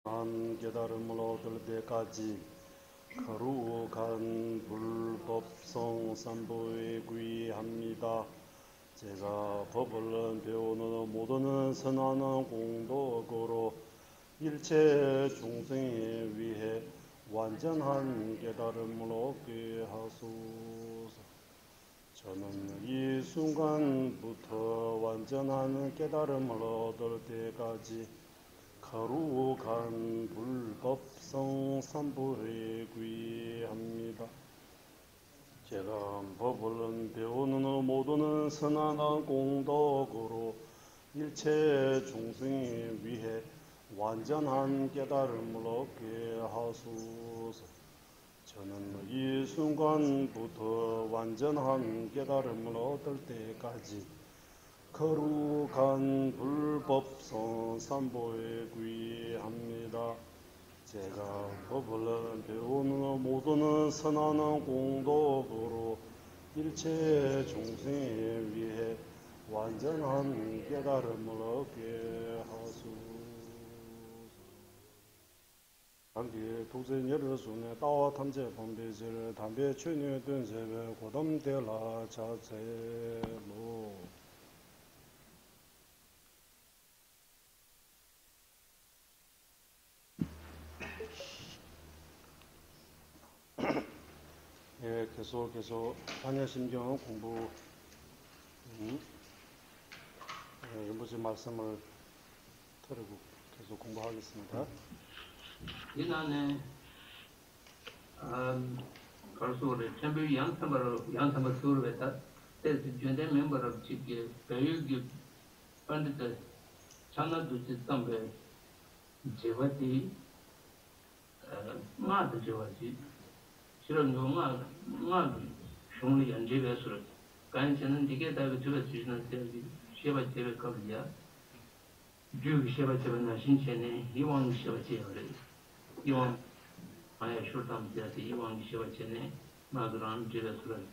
한 깨달음을 얻을 때까지 거룩한 불법성 삼보에 구의합니다. 제가 법을 배우는 모든 선하는 공덕으로 일체 중생에 위해 완전한 깨달음을 얻게 하소서. 저는 이 순간부터 완전한 깨달음을 얻을 때까지 거룩한 불법성 삼보에 구의합니다. 제가 법을 배우는 모든 선한 공덕으로 일체 중생에 위해 완전한 깨달음을 얻게 하소서. 저는 이 순간부터 완전한 깨달음을 얻을 때까지 거룩한 불법성 삼보에 구의합니다. 제가 법을 배우는 모든 선한 공덕으로 일체 중생에 위해 완전한 깨달음을 얻게 하소서. 단기 독생 예를 순에 따와 탐제 범배질 담배 취녀 든제외 고담대라 자제로 예, 계속 반야심경 공부 연부지 말씀을 들고 계속 공부하겠습니다. 이나네 걸수를 전부 양삼을 수르했다. 그래서 전대 멤버를 지게 배우기 반드시 장난도 짓담배 제와디 마도 제와디 실은 요마 총리 연재배수를 간신은 이게 다 저거 주시는 세기 시바 제배 겁이야. 주 시바 제배나 신체네 이왕 시바 제를 이왕 아예 쇼담 제한테 이왕 시바 제네 마드란 제배수를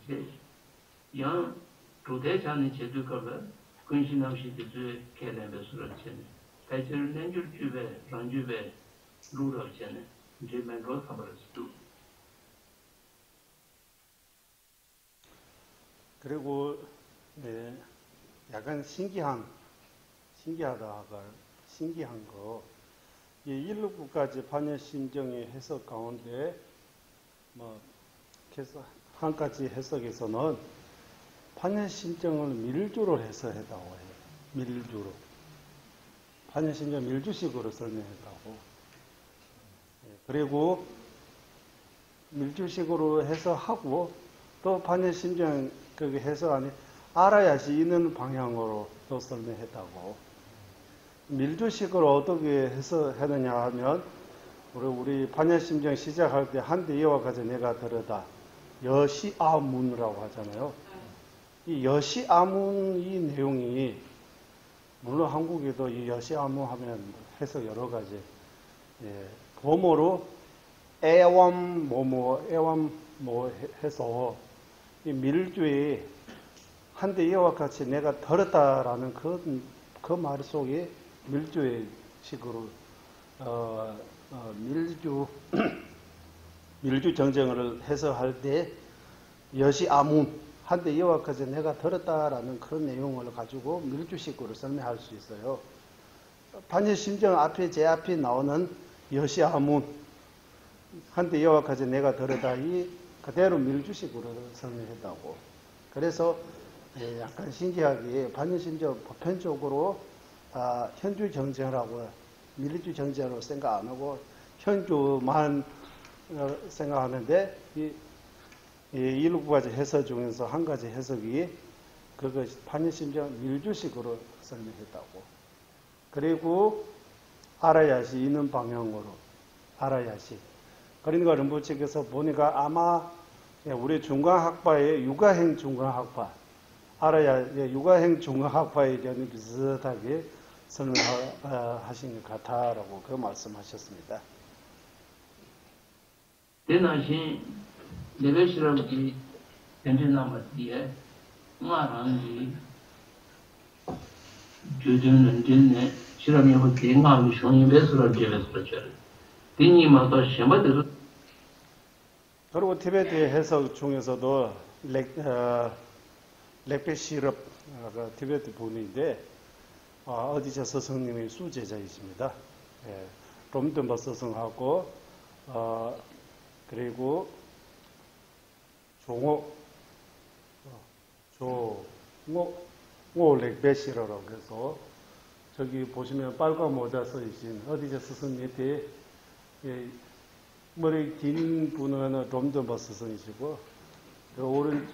양 도대자는 제도가가 근신함시 제주에 개념배수를 제네 대체를 nen줄 주배 란주배 루를 제네 이제 맨로 삼버스도 그리고 약간 신기한 거, 이 169까지 반야심정의 해석 가운데 한 가지 해석에서는 반야심정을 밀주로 해서 했다고 해요. 밀주로. 반야심정 밀주식으로 설명했다고. 그리고 밀주식으로 해서 하고 또 반야심정 그게 해석 안에 알아야지 있는 방향으로 또 설명했다고. 밀주식으로 어떻게 해석하느냐 하면 우리 반야심정 시작할 때 한데 이와 같이 내가 들으다 여시아문이라고 하잖아요. 이 여시아문 이 내용이 물론 한국에도 이 여시아문 하면 해석 여러 가지 보모로 애완 뭐 해서 이 밀주에 한데 이와 같이 내가 들었다라는 그 말 속에 밀주의 식으로 밀주 정정을 해석할 때 여시아문 한데 이와 같이 내가 들었다라는 그런 내용을 가지고 밀주식으로 설명할 수 있어요. 반야심정 앞에 제 앞에 나오는 여시아문 한데 이와 같이 내가 들었다 이 그대로 밀주식으로 설명했다고. 그래서 약간 신기하게 반야심정 보편적으로 현주 정제라고 밀주 정제로 생각 안 하고 현주만 생각하는데 이 169가지 해석 중에서 한 가지 해석이 그것이 반야심정 밀주식으로 설명했다고. 그리고 알아야시 있는 방향으로 알아야시. 그러니까 림보책에서 보니까 아마 우리 중간학파의 육아행 중간학파 알아야 육아행 중간학파의 의견이 비슷하게 설명하신 것 같다라고 그 말씀하셨습니다. 대나신 레벨시럽기 현재나마디에 마랑이 주전은 진네 실험이 뭐 대응하고 성인 배수를 제배수를 디니마도 셴바데도 그리고 티베트 해석 중에서도 렉베 시럽 티베트 분인데 어디서 스승님의 수제자이십니다. 예, 롬드머 스승하고 그리고 종호 렉베 시러라고 해서 저기 보시면 빨간 모자 써있신 어디서 스승 밑에 머리 긴 분은 롬드머 스승이시고 오른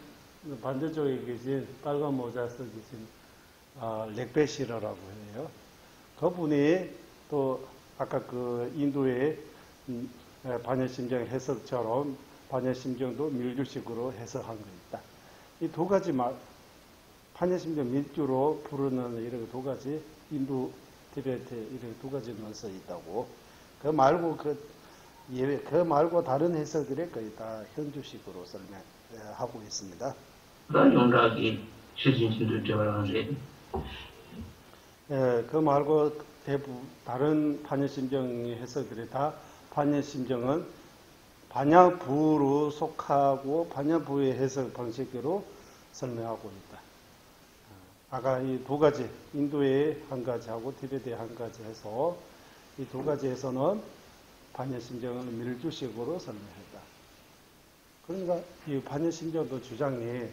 반대쪽에 계신 빨간 모자 써주신 렉베시러라고 해요. 그분이 또 아까 그 인도의 반야심정 해석처럼 반야심정도 밀주식으로 해석한 거 있다. 이 두 가지 반야심정 밀주로 부르는 이런 두 가지 인도 티베트 이런 두 가지 논서 있다고. 그 말고 다른 해석들이 거의 다 현주식으로 설명하고 있습니다. 용락이 실진신도 되어라는데 예, 그 말고 대부분 다른 반야심정의 해석들이 다 반야심정은 반야부로 속하고 반야부의 해석 방식으로 설명하고 있다. 아까 이 두 가지 인도의 한 가지하고 티베트의 한 가지 해서 이 두 가지에서는 반야심정은 밀주식으로 설명했다. 그러니까 이 반야심정도 주장이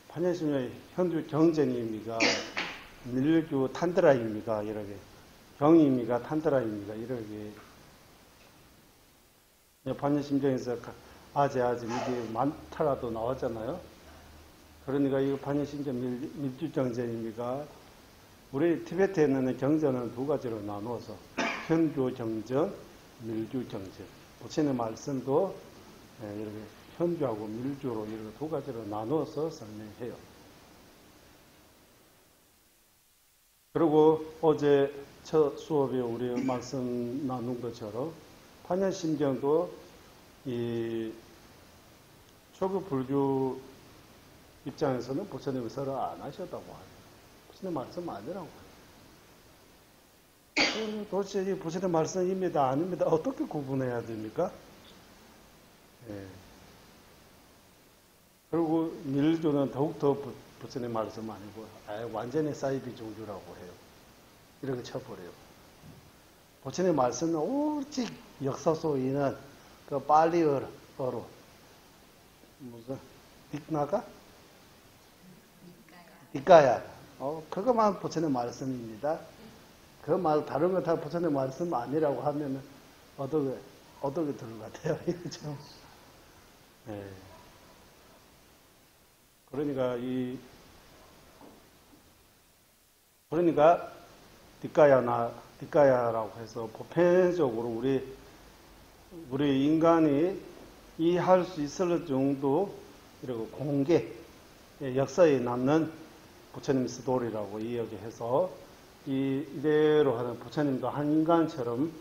반야심정의 현주 경전입니까? 밀주 탄드라입니까? 이렇게 경입니까? 탄드라입니까? 이렇게 반야심정에서 아재 이게 많더라도 나왔잖아요. 그러니까 이 반야심정 밀주정전입니까? 우리 티베트에는 경전은 두 가지로 나누어서 현주정전, 밀주정전. 부처님의 말씀도 이렇게 현주하고 밀주로 이렇게 두 가지로 나누어서 설명해요. 그리고 어제 첫 수업에 우리 말씀 나눈 것처럼 반야심정도 이 초급 불교 입장에서는 부처님이 설을 안 하셨다고 하죠. 부처님 말씀 아니라고 하죠. 도대체 부처님 말씀입니다, 아닙니다. 어떻게 구분해야 됩니까? 예. 그리고 밀주는 더욱더 부처님 말씀 아니고 완전히 사이비 종주라고 해요. 이렇게 쳐버려요. 부처님 말씀은 오직 역사 속에는 그 빨리어로 무슨 딕나가? 니까야. 그것만 부처님 말씀입니다. 그 말 다른 거 다 부처님 말씀 아니라고 하면 어떻게 들을 것 같아요? 그렇죠? 네. 그러니까 니까야라고 해서 보편적으로 우리 인간이 이해할 수 있을 정도 그리고 공개 역사에 남는 부처님 스토리라고 이야기해서 이대로 하는 부처님도 한 인간처럼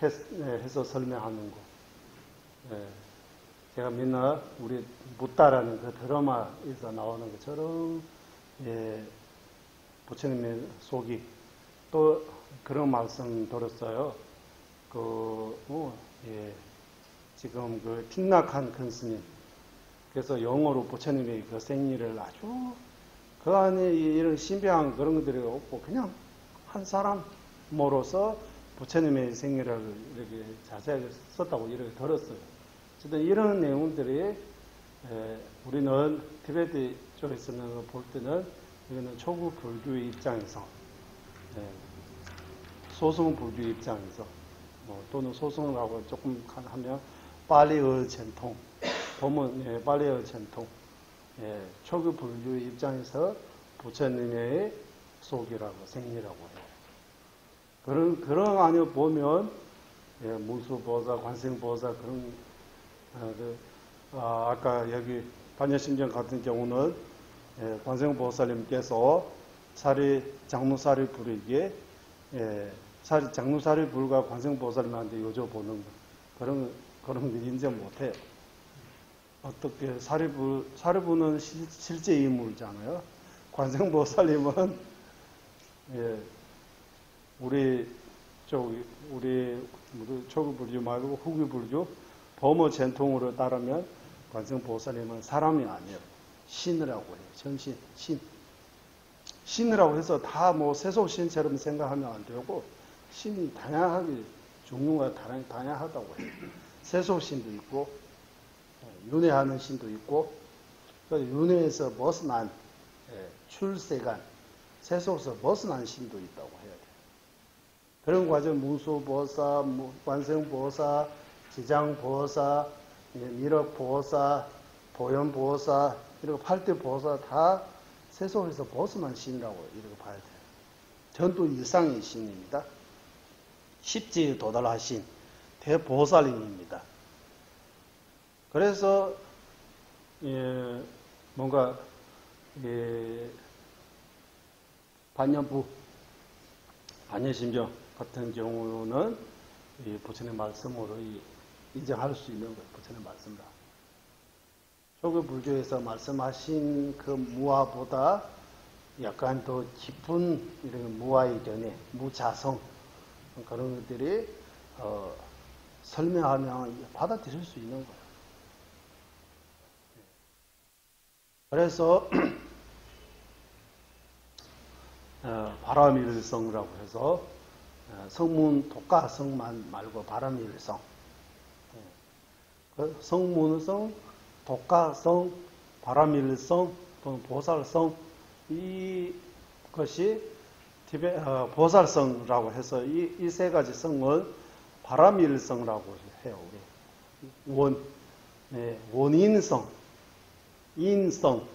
해서 설명하는 거. 제가 맨날 우리 붓다라는 그 드라마에서 나오는 것처럼 부처님의 속이 또 그런 말씀 들었어요. 지금 그 틱낙한 큰 스님. 그래서 영어로 부처님의 그 생리를 아주 그 안에 이런 신비한 그런 것들이 없고 그냥 한 사람으로서 부처님의 생리를 이렇게 자세하게 썼다고 이렇게 들었어요. 어쨌든 이런 내용들이 우리는 티베트 쪽에서는 볼 때는 이거는 초구 불교의 입장에서 소승 불교 입장에서 또는 소승하고 조금 하면 빨리의 전통 보면 빨리의 전통 초구 불교의 입장에서 부처님의 속이라고 생리라고 해요. 그런 안에 보면 무수보사, 관세음보사 그런 아까 여기 반야심정 같은 경우는 관세음보살님께서 장무사리 불에게 장무사리 불과 관세음보살님한테 여쭤보는 그런 거 인정 못해요. 어떻게 사리부는 실제 인물이잖아요. 관세음보살님은 우리 우리 초기 불교 말고 후기 불교 범어 전통으로 따르면 관세음보살님은 사람이 아니에요. 신이라고 해요. 전신, 신. 신이라고 해서 다 뭐 세속신처럼 생각하면 안 되고 신이 다양하게 종류가 다양하다고 해요. 세속신도 있고 윤회하는 신도 있고 윤회에서 벗어난 출세간 세속에서 벗어난 신도 있다고 해야 돼요. 그런 과정 무수보사, 관세음보사, 지장보사, 미륵보사, 보현보사 이렇게 8대 보사 다 세속에서 벗어난 신이라고 이렇게 봐야 돼요. 전도 이상의 신입니다. 십지에 도달하신 대보살님입니다. 그래서 뭔가 반년부, 반년심정 같은 경우는 부처님 말씀으로 인정할 수 있는 것, 부처님 말씀이다. 초기 불교에서 말씀하신 그 무아보다 약간 더 깊은 이런 무아의 견해, 무자성 그런 것들이 설명하면 받아들일 수 있는 거예요. 그래서 바람일성이라고 해서 성문 독가성만 말고 바람일성, 성문성, 독가성, 바람일성, 또는 보살성 이것이 보살성이라고 해서 이 세 가지 성을 바람일성이라고 해요. 원인성, 인성,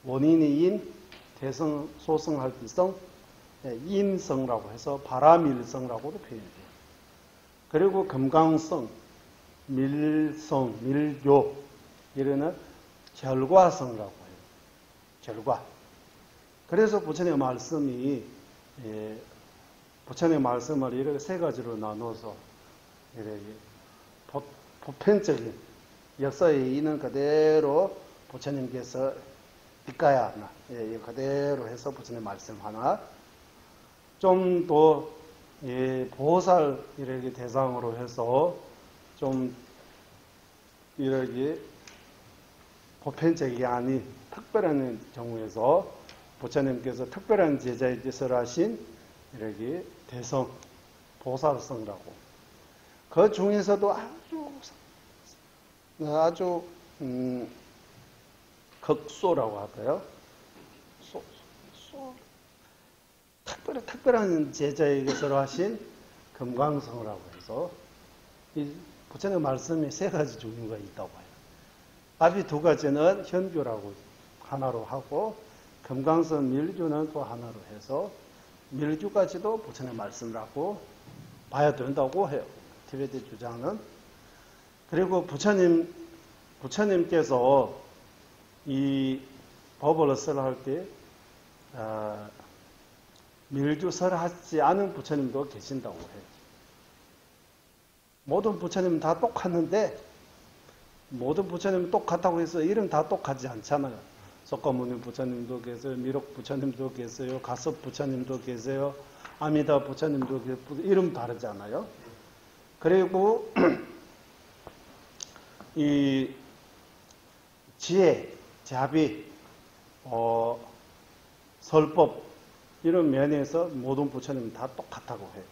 원인이 인, 대성, 소성할 때 성, 인성이라고 해서 바람일성이라고도 표현해요. 그리고 금강성, 밀성, 밀교 이러는 결과성이라고 해요. 결과. 그래서 부처님의 말씀이 부처님의 말씀을 이렇게 세 가지로 나눠서 이렇게 보편적인 역사에 있는 그대로 부처님께서 뒷가야 그대로 해서 부처님 말씀 하나 좀 더 보살 이렇게 대상으로 해서 좀 이렇게 보편적이 아닌 특별한 경우에서 부처님께서 특별한 제자의 뜻을 하신 이렇게 대성 보살성이라고 그 중에서도 아주 극소라고 할까요? 특별한 제자의 뜻을 하신 금강성이라고 해서 이 부처님 말씀이 세 가지 종류가 있다고 해요. 앞이 두 가지는 현교라고 하나로 하고 금강성 밀교는 또 하나로 해서 밀교까지도 부처님 말씀이라고 봐야 된다고 해요. 티베트 주장은. 그리고 부처님께서 이 법을 설할 때 밀주설 하지 않은 부처님도 계신다고 해요. 모든 부처님은 다 똑같는데 모든 부처님은 똑같다고 해서 이름 다 똑같지 않잖아요. 석가모니 부처님도 계세요. 미륵 부처님도 계세요. 가섭 부처님도 계세요. 아미다 부처님도 계세요. 이름 다르잖아요. 그리고 이 지혜, 자비, 설법 이런 면에서 모든 부처님은 다 똑같다고 해요.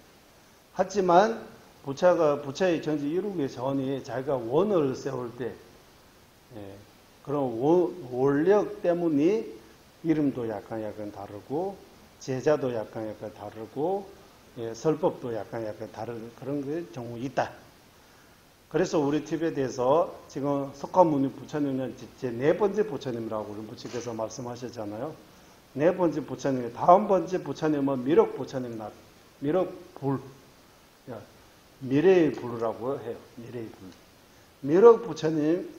하지만 부처의 정지 이루기 전에 자기가 원을 세울 때 그런 원력 때문에 이름도 약간 다르고 제자도 약간 다르고 설법도 약간 다른 그런 경우 있다. 그래서 우리 티베트에서 지금 석가모니 부처님은 제 네 번째 부처님이라고 우리 부처께서 말씀하셨잖아요. 네 번째 부처님, 다음 번째 부처님은 미륵 부처님 미륵불, 미래의 불이라고 해요. 미래의 불. 미륵 부처님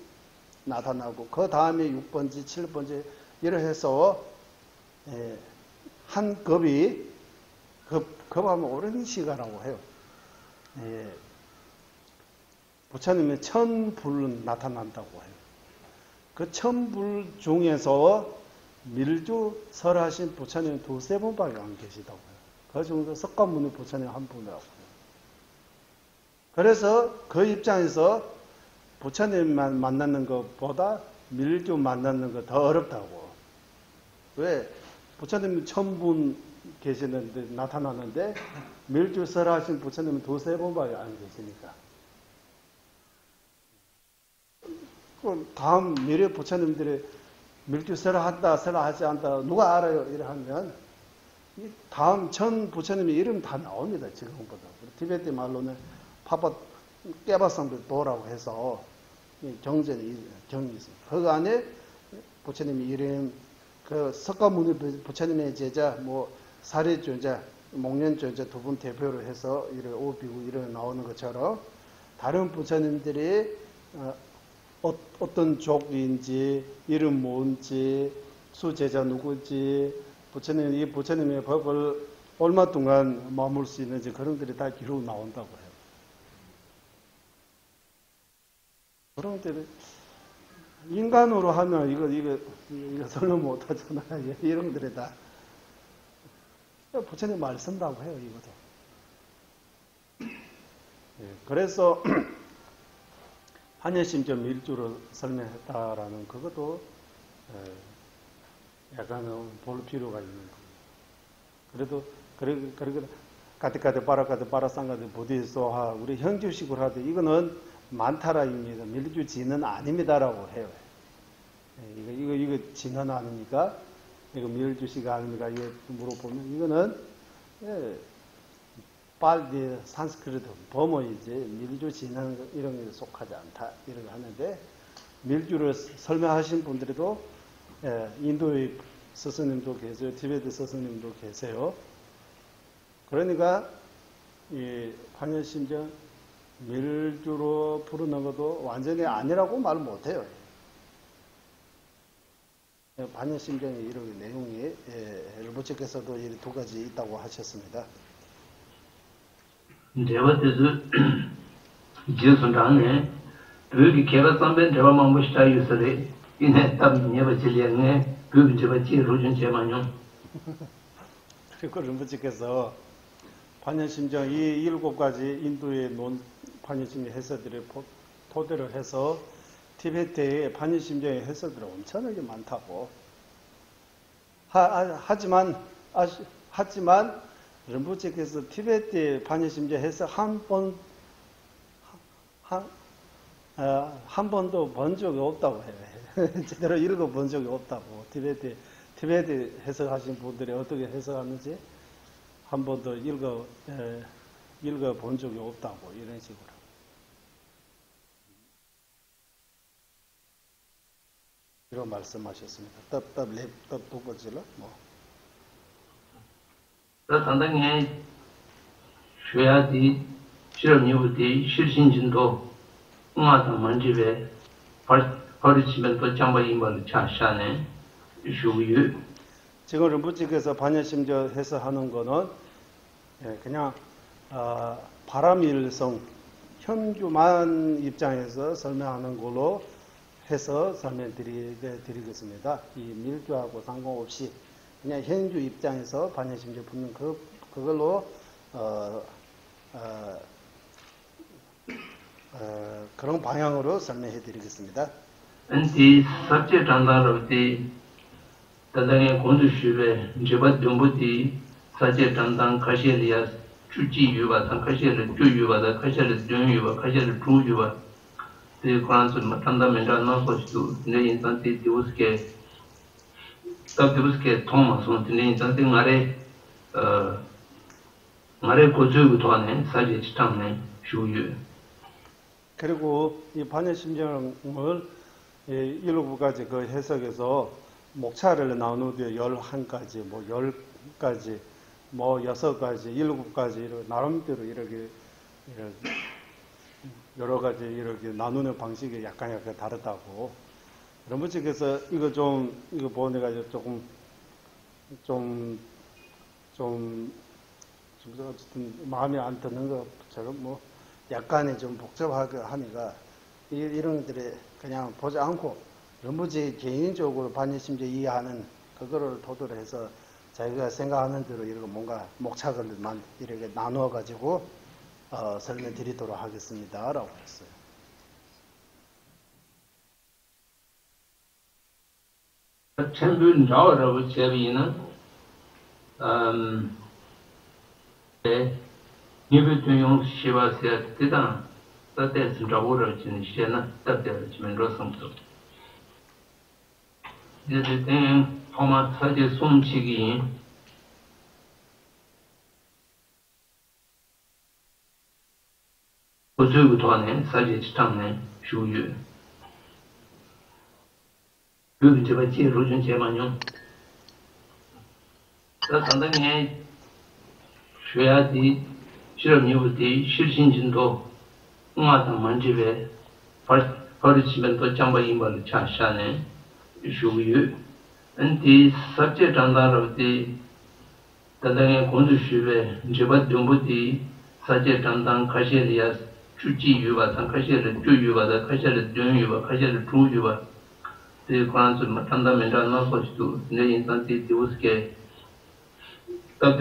나타나고 그 다음에 6번째, 7번째 이렇게 해서 한 급이 급하면 오랜 시간이라고 해요. 부처님의 천불은 나타난다고 해요. 그 천불 중에서 밀주 설하신 부처님 두세 분밖에 안 계시다고 해요. 그 정도 석가모니 부처님 한 분이라고. 그래서 그 입장에서 부처님만 만나는 것보다 밀주 만나는 거 더 어렵다고. 왜? 부처님 1000분 계시는데, 나타나는데, 밀주 설하신 부처님은 2-3번밖에 안 계시니까. 그 다음 미래 부처님들이 밀주 설한다, 설하지 않다, 누가 알아요? 이래 하면, 이 다음 전 부처님의 이름 다 나옵니다, 지금보다. 티베트 말로는 파파 깨바상도 도라고 해서, 경전이 있습니다. 그 안에 부처님의 이름, 그 석가모니 부처님의 제자, 뭐 사리존자, 목련존자 두 분 대표로 해서 이런 오비구 이런 나오는 것처럼 다른 부처님들이 어떤 족인지, 이름 뭔지, 수제자 누구지, 이 부처님의 법을 얼마 동안 머물 수 있는지 그런 것들이 다 기록 나온다고 해요. 그런 것들이 인간으로 하면 이거 설명 못 하잖아요. 이런 것들이 다 부처님 말 쓴다고 해요, 이것도. 그래서 한예심점 일주로 설명했다라는 그것도 약간 볼 필요가 있는 거예요. 그래도 가티카드 빠라상가드 보디소하 우리 형주식으로 하되 이거는 만타라입니다. 밀주지는 아닙니다라고 해요. 이거 지는 아닙니까? 이거 밀주식 아닙니까? 이거 물어보면 이거는 빨리 산스크리트 범어이지 밀주 지는 이런 게 속하지 않다 이렇게 하는데 밀주를 설명하신 분들도 인도의 스승님도 계세요. 티베트 스승님도 계세요. 그러니까 이 환연심정 밀주로 부르는 것도 완전히 아니라고 말 못해요. 반연심정의 이런 내용이 르부체께서도 이 두 가지 있다고 하셨습니다. 제가 뜻을 지선장에 그게 개가 선배 제가 마음을 시작했어요. 이내 땀 내가 질려네. 그 제가 지로준 제만요. 그리고 르부체께서 반연심정 이 7가지 인도의 반연심정 해설들을 토대로 해서 티베트의 반연심정의 해설들이 엄청나게 많다고. 하지만 rinpoche께서 티베트 반연심정 해설 한 번도 본 적이 없다고 해요. 제대로 읽어본 적이 없다고. 티베트 해석하신 분들이 어떻게 해석하는지 한 번도 읽어본 적이 없다고 이런 식으로. 이런 말씀하셨습니다. 랩 두 번째로 뭐. 상당히 쉬어야지 실험이부터 실신진도 응하다 만집에 버리치면 또 장바 임바를 차시하네 슈유. 지금 르부치께서 반야심저 해서 하는 거는 그냥 바람일성 현주만 입장에서 설명하는 걸로 해서 설명드리겠습니다. 이 밀주하고 상관없이 그냥 현주 입장에서 반야심저 붙는 그걸로 그런 방향으로 설명해 드리겠습니다. 이 삽제 단단으로디 단단의 공주시에 제바 정부디 사제 단단 가시리아 주지 유바 상가시를 주유바다 가시를 주유바 가시를 주유바 그 관한서 단단면과 나서시도 내 인산티 디우스케 디우스케 토마스 내 인산티 말에 고주부터 하네 사제 지tam네 주유. 그리고 이 반야심정을 1-9가지 그 해석에서 목차를 나누되 11가지, 뭐 10가지, 뭐 6가지, 7가지 나름대로 이렇게 여러 가지 이렇게 나누는 방식이 약간 다르다고. 르부치께서 이거 보니까 조금 어쨌든 마음에 안 드는 것처럼 뭐 약간의 좀 복잡하게 하니까 이런 것들이 그냥 보지 않고 르부치 개인적으로 반야심정 이해하는 그거를 토대로 해서 자기가 생각하는 대로 이렇게 뭔가 목차들만 이렇게 나누어 가지고 설명드리도록 하겠습니다라고 했어요. 챔피언 나오라고 제비는 니베트용 시바세 때다 따대스 잡으러 지는 시에나 따대를 지면 로성도 이제 된 포마 사제 손치기 고주부터네 사제 지탕네 주유 여기 제가 제로 좀 제만요 그 상당히学야디 실험유부디 실신진도 응아당 만집에 버리치면 또 장바 임발을 차샤네 주유 엔티 삭제 장단으로디 단당의 공주슈에 제바 정부디 사제 장단 카시리아 주지유바 상카시를 주유바다 카시를 주유바 카시를 주유바 그 관수 단단면장 나서지도 내 인산티 디우스케 तब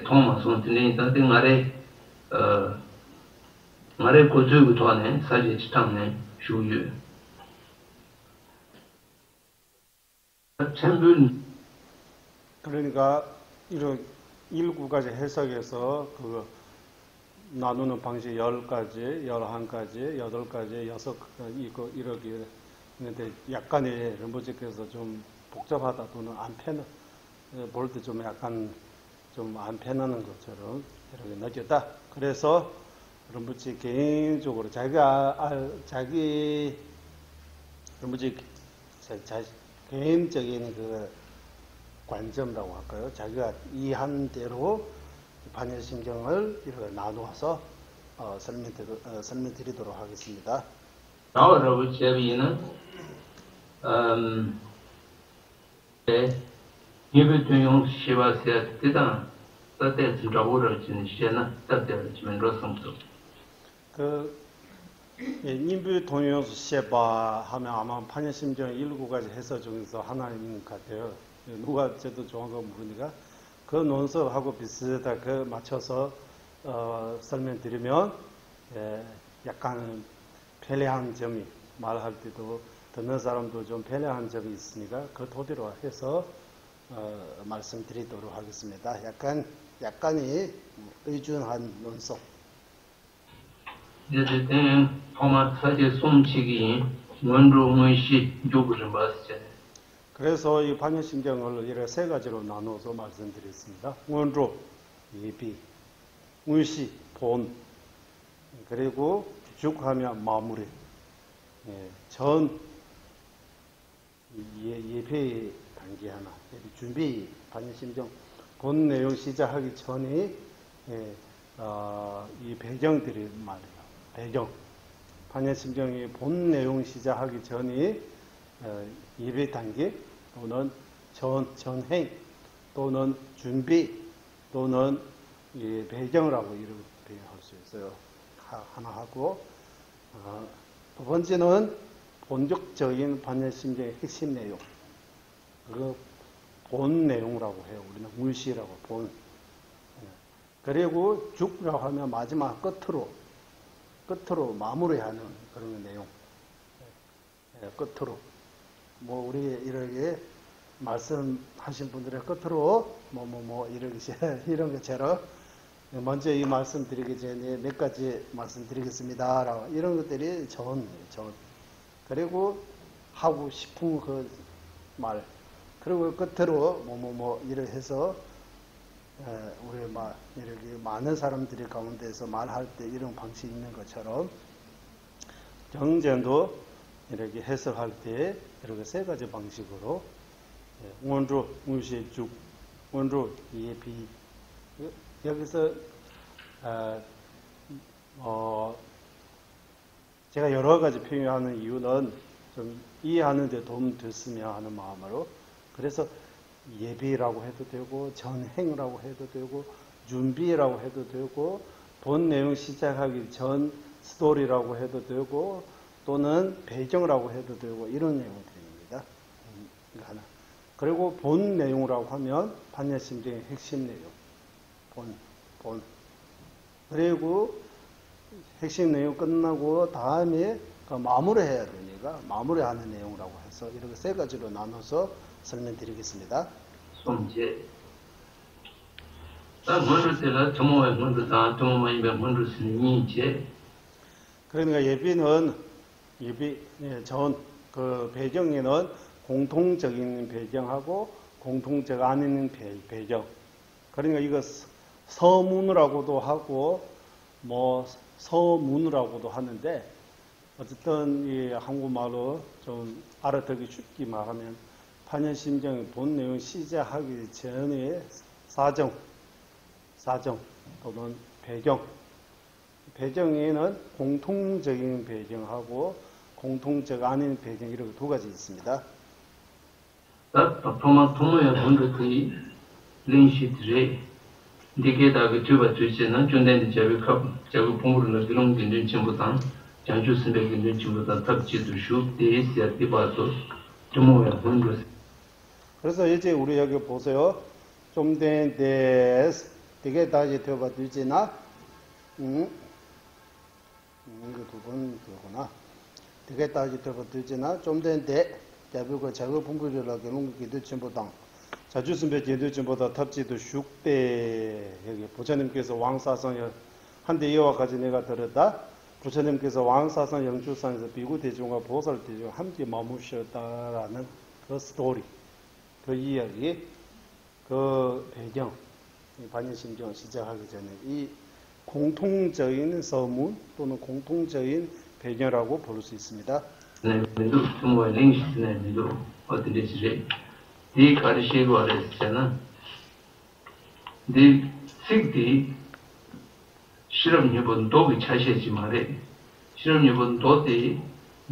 통마 손들이 인산티 말에 고주부터네 사제 지탕네 주유 챔분 그러니까 이런 1구까지 해석해서 그 나누는 방식 10가지, 11가지, 8가지, 6 이렇게 근데 약간의 런버지께서 좀 복잡하다 또는 안 패는 볼 때 좀 약간 좀 안 패는 것처럼 이렇게 느꼈다. 그래서 런버지 개인적으로 자기 런버지 개인적인 그 관점이라고 할까요? 자기가 이해한 대로 반열신경을 이렇게 나누어서 설명드리도록 하겠습니다. 나오라고 제비는 니베트용 시바세 때다 따대스 잡으러 지는 시에나 따대를 지면 로성도 그 인부 동요수 셰바 하면 아마 판야심정 1구까지 해서 중에서 하나인 것 같아요. 누가 저도 좋은 거 모르니까 그 논설하고 비슷하게 그 맞춰서 설명드리면 약간 편리한 점이 말할 때도 듣는 사람도 좀 편리한 점이 있으니까 그 토대로 해서 말씀드리도록 하겠습니다. 약간이 의존한 논설. 이제 포마 사제 손치기 원로문시 요구를 봤어요. 그래서 이 반야심경을 이렇게 세 가지로 나눠서 말씀드렸습니다. 원로, 예비, 문시, 본, 그리고 죽하면 마무리, 전, 예배 단계 하나, 준비, 반야심경 본 내용 시작하기 전에 이 배경들이 말이에요. 배경. 반야심경이 본 내용 시작하기 전에 예배 단계 또는 전행 또는 준비 또는 배경이라고 이렇게 할 수 있어요. 하나 하고 두 번째는 본격적인 반야심경의 핵심 내용. 그 본 내용이라고 해요. 우리는 물시라고 본. 그리고 죽라고 하면 마지막 끝으로 마무리하는 그런 내용. 끝으로. 뭐, 우리 이렇게 말씀하신 분들의 끝으로, 이런 것처럼, 먼저 이 말씀 드리기 전에 몇 가지 말씀드리겠습니다. 라고 이런 것들이 전. 그리고 하고 싶은 그 말. 그리고 끝으로, 이렇게 해서, 우리 이렇게 많은 사람들이 가운데서 말할 때 이런 방식이 있는 것처럼, 경전도 이렇게 해석할 때 이렇게 세 가지 방식으로 원로, 문시, 죽, 원로, 예비 여기서 제가 여러 가지 표현하는 이유는 좀 이해하는 데 도움 됐으면 하는 마음으로 그래서 예비라고 해도 되고 전행이라고 해도 되고 준비라고 해도 되고 본 내용 시작하기 전 스토리라고 해도 되고 또는 배경이라고 해도 되고 이런 내용들입니다. 하나. 그리고 본 내용이라고 하면 반야심경의 핵심 내용. 본. 그리고 핵심 내용 끝나고 다음에 마무리해야 되니까 마무리하는 내용이라고 해서 이렇게 세 가지로 나눠서 설명드리겠습니다. 손제. 다 먼저 때라 정말 먼저 다 정말 이제 먼저 스님이제. 그러니까 전 그 배경에는 공통적인 배경하고 공통적 아닌 배경. 그러니까 이거 서문이라고도 하고 뭐 서문이라고도 하는데 어쨌든 이 한국말로 좀 알아듣기 쉽게 말하면 판야심경의 본 내용 시작하기 전에 사정 또는 배경에는 공통적인 배경하고 공통적 아닌 배경 이렇게 두 가지 있습니다. 통모야 본드의 린시드레 디게다가 주바 주시는 준대의 자비 공부를 그런 게 전부다 장주 선배님 전부다 탑지도 슈 데이스야 디바도 통모야 본드. 그래서 이제 우리 여기 보세요. 좀 된 데스 되게 다시 되어봐 되지나 이거 두 번 그거구나. 되게 다시 되어봐 되지나 좀 된 데 대부분 작업 분부를 하는 게 전부다 자주 선배 제도 전보다 탑지도 슉대 여기 부처님께서 왕사성 한데 이와 같이 내가 들었다. 부처님께서 왕사성 영주산에서 비구 대중과 보살 대중 함께 머무셨다라는 그 스토리, 그 이야기, 그 배경, 반야심경 시작하기 전에 이 공통적인 서문 또는 공통적인 배경이라고 볼 수 있습니다. 네, 민도 통모야 린시드네 민도 어떻게 지래? 이 가르치고 알았잖아. 네 식디 실험 여번 도기 차시지 말에. 실험 여번 도대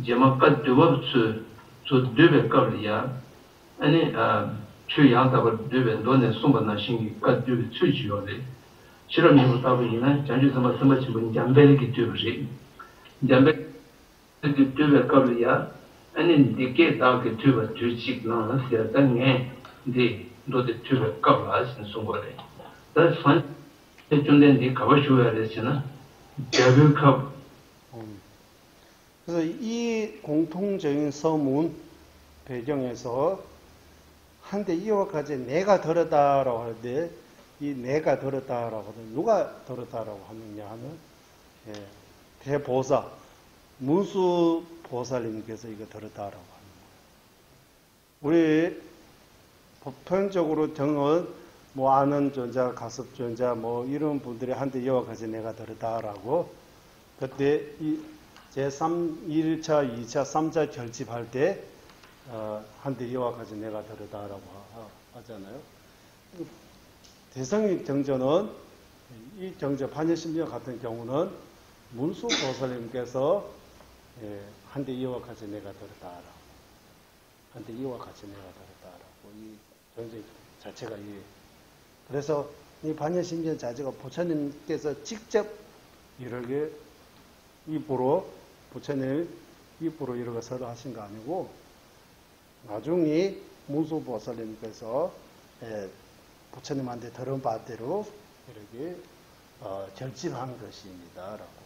제마까 두법수 저 되베 qab리야. 아니 추양답을 되베 돈에 숨바나 신기 까두비 추지요래. 실험 여번 답이나 장주선마 선마치분 잠벨기 되버지. 잠벨 되베 qab리야. 아니 디게 다게 되버 주식나 세상에 디 도데 되베 qab라신 송거래. 다 산 좀된 디 가봐줘야 되잖아. 자비컵. 그래서 이 공통적인 서문 배경에서 한데 이와 같이 내가 들었다라고 할 때 이 내가 들었다라고 하면 누가 들었다라고 하느냐 하면 대보사 문수 보살님께서 이거 들었다라고 합니다. 우리 보편적으로 정은 뭐 아는 존자, 가섭존자 뭐 이런 분들이 한데 이와 같이 내가 들었다라고 그때 이 제3, 1차, 2차, 3차 결집할 때 한데 이와 같이 내가 들었다라고 하잖아요. 대성익 정전은 이 정전 반야심경 같은 경우는 문수 보살님께서 한데 이와 같이 내가 들었다라고 한데 이와 같이 내가 들었다라고 이 정전 자체가 그래서 이 반야심경 자체가 부처님께서 직접 이렇게 입으로 부처님 입으로 이렇게 설하신 거 아니고 나중에 문수보살님께서 부처님한테 들은 바대로 이렇게 결집한 것입니다라고.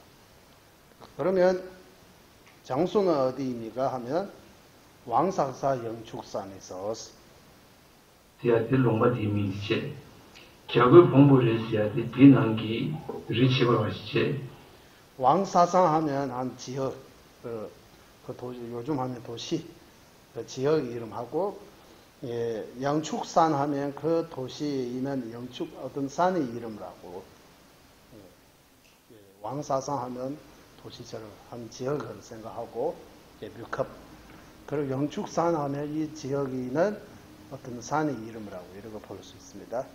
그러면 장소는 어디입니까 하면 왕사사 영축산에서 시야들 롱바디 미체 격을 공부를 시야들 비난기 리치버 하시체 왕사상 하면 한 지역 그 도시 요즘 하면 도시 그 지역 이름하고 영축산 하면 그 도시이면 영축 어떤 산의 이름이라고 왕사상 하면 도시처럼 한 지역을 생각하고 묘컵 그리고 영축산 하면 이 지역에 있는 어떤 산의 이름이라고 이렇게 볼 수 있습니다.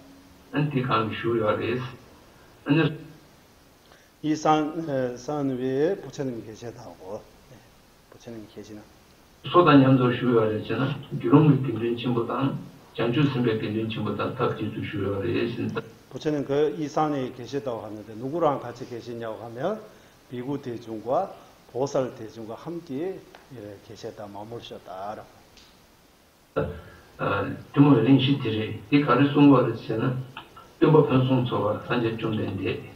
이 산 위에 부처님이 계시다고 부처님이 계시는 소단염도 쉬워야되잖아. 기록물 빈진 친보다 장주 선배 빈진 친보다 탁지도 쉬워야되신다. 부처님 그 이 산에 계시다고 하는데 누구랑 같이 계시냐고 하면 비구 대중과 보살 대중과 함께 계셨다 머무르셨다라고. 좀 린시티리 이 가르송거르잖아. 또 편송소가 산재 좀 된데.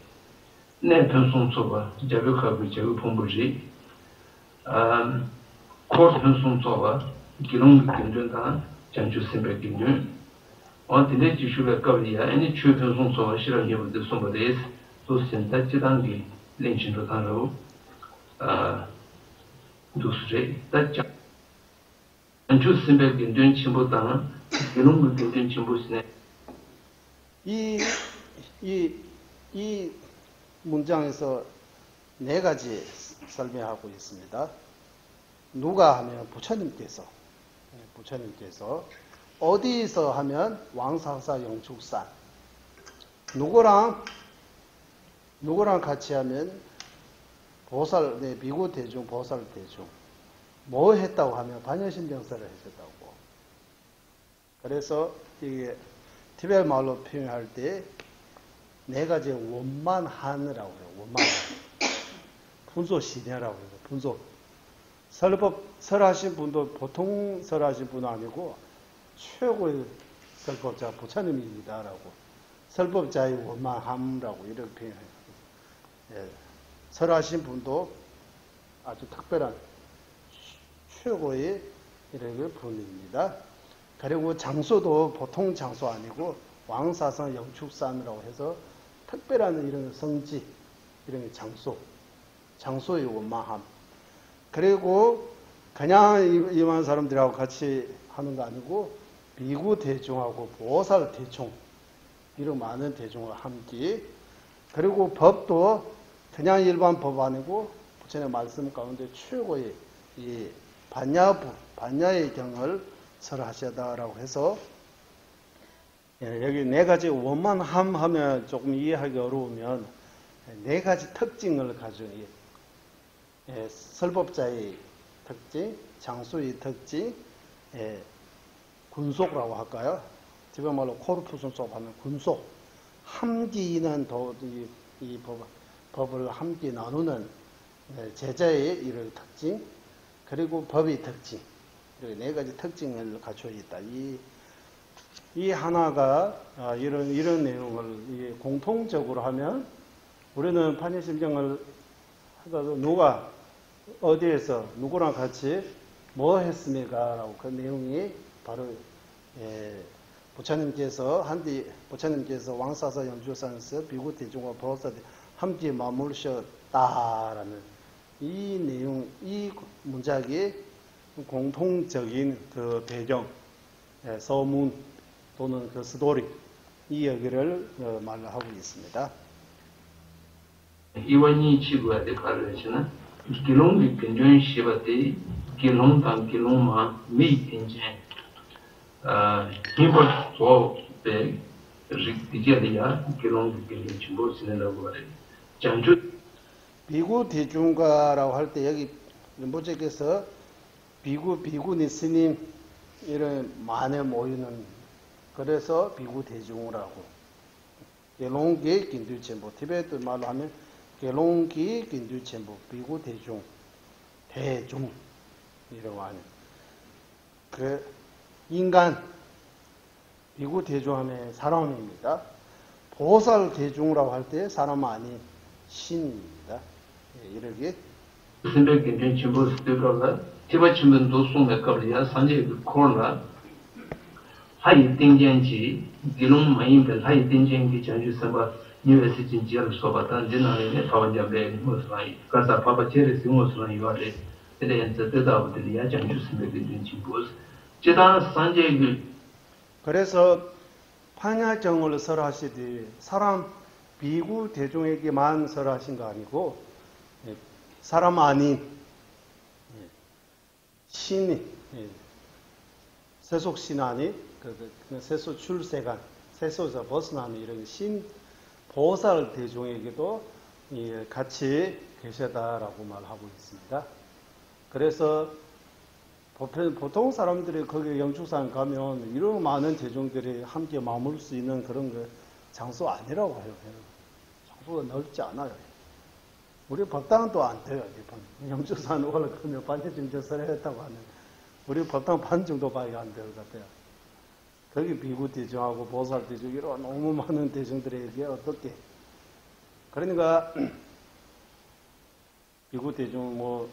내 편송소가 자극하고 자극 본부지. 코스 편송소가 기능 견준다. 장주 심백 견준. 어디에 지슈가 거리야. 아니 추 편송소가 싫어 예부터 손버데스. 또 센터 지단기 렌신도 단로. 두스레 따자. 장주 심백 견준 침보다는 기능 견준 침보시네. 이 문장에서 네 가지 설명하고 있습니다. 누가 하면 부처님께서 어디서 하면 왕사사 영축산 누구랑 같이 하면 보살 미구 대중 보살 대중 뭐 했다고 하면 반야심정사를 했었다고. 그래서 이게 티베트 말로 표현할 때 네 가지 원만한이라고 해요. 원만한. 분소 시내라고 해요. 분소. 설하신 분도 보통 설하신 분은 아니고 최고의 설법자 부처님입니다라고. 설법자의 원만함이라고 이렇게 표현해요. 예. 설하신 분도 아주 특별한 최고의 이렇게 분입니다. 그리고 장소도 보통 장소 아니고 왕사성 영축산이라고 해서 특별한 이런 성지, 이런 장소의 원만함. 그리고 그냥 이만 사람들하고 같이 하는 거 아니고 비구 대중하고 보살 대중, 이런 많은 대중과 함께. 그리고 법도 그냥 일반 법 아니고 부처님의 말씀 가운데 최고의 이 반야의 경을 설하시다라고 해서 여기 네 가지 원만함 하면 조금 이해하기 어려우면 네 가지 특징을 가진 설법자의 특징, 장수의 특징, 군속이라고 할까요? 지금 말로 코르푸순속 하면 군속, 함기는 이 법을 함께 나누는 제자의 이런 특징, 그리고 법의 특징, 이렇게 네 가지 특징을 갖추어 있다. 이 하나가 이런 내용을 공통적으로 하면 우리는 판예심정을 하다도 누가 어디에서 누구랑 같이 뭐 했습니까? 라고 그 내용이 바로 부처님께서 왕사사 영주산에서 비구 대중과 보살 함께 머무르셨다라는 이 내용, 이 문장이 공통적인 그 배경, 서문 또는 그 스토리, 이 여기를 말로 하고 있습니다. 이원이 지구에 가르치는 기롱이 근전 시바데 기롱당 기롱마 미인제 힘을 줘배 리디디야 기롱이 근전 침보 지내라고 해. 장주 비구 대중가라고 할 때 여기 림보체께서 비구니 스님 이런 만에 모이는 그래서 비구 대중이라고. gelonggi kintu chenpo, 티베트 말로 하면 gelonggi kintu chenpo, 비구 대중, 대중 이라고 하는. 그 인간 비구 대중 하면 사람입니다. 보살 대중이라고 할 때 사람 아닌 신입니다. 이렇게 생백인데 전부 스티커가 티베트면 도송 메커리아 산제 코나 하이 땡젠지 기롱 마인들 하이 땡젠기 전주 서바 뉴에스 진지를 소바탄 지나네 파원자베 모스라이 가사 파바체르스 모스라이 와데 에덴스 데다부들이야 전주 스메빈지 보스 제단 산제 그래서 판야정을 설하시되 사람 비구 대중에게만 설하신 거 아니고 사람 아닌 신이 세속 신안이 세속 출세간 세속에서 벗어나는 이런 신 보살 대중에게도 같이 계시다라고 말하고 있습니다. 그래서 보통 사람들이 거기 영축산 가면 이런 많은 대중들이 함께 머물 수 있는 그런 그 장소 아니라고 해요. 장소가 넓지 않아요. 우리 법당은 또 안 돼요. 영축산 올라가면 반야심정 설했다고 하면 우리 법당 반 정도밖에 안 될 것 같아요. 거기 비구 대중하고 보살 대중 이런 너무 많은 대중들에게 어떻게 그러니까 비구 대중 뭐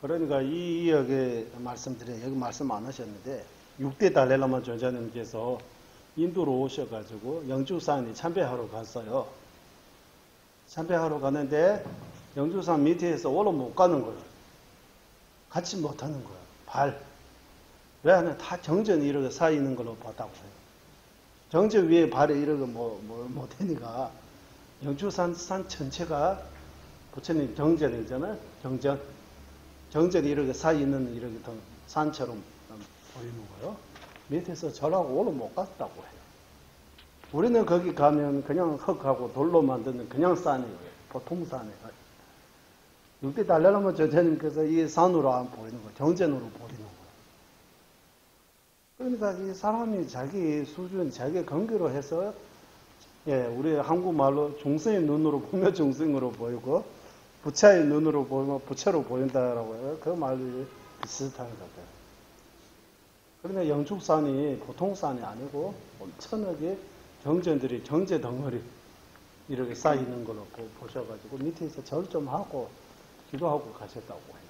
그러니까 이 여기 말씀드려 여기 말씀 안 하셨는데 6대 달레라마 조자님께서 인도로 오셔가지고 영주산에 참배하러 갔어요. 참배하러 가는데 영주산 밑에서 올라 못 가는 거예요. 같이 못 하는 거예요. 발. 왜 하면 다 정전이 이렇게 사 있는 걸로 봤다고 해요. 정전 위에 발에 이렇게 못하니까 영주산 산 전체가 부처님 정전이잖아요. 정전이 이렇게 사 있는 이렇게 산처럼 보이는 거예요. 밑에서 절하고 올라 못 갔다고 해요. 우리는 거기 가면 그냥 흙하고 돌로 만드는 그냥 산이에요. 보통 산이에요. 육대 달래라면 저자님께서 이 산으로 안 보이는 거예요. 정전으로 보이는 거예요. 그러니까 이 사람이 자기 수준, 자기 경계로 해서, 예, 우리 한국말로 중생의 눈으로 보면 중생으로 보이고, 부처의 눈으로 보면 부처로 보인다라고 해요. 그 말이 비슷한 것 같아요. 그러니까 영축산이 보통 산이 아니고, 엄청나게 정전들이, 정제 덩어리, 이렇게 쌓이는 걸로 보셔가지고, 밑에서 절 좀 하고, 기도하고 가셨다고 해요.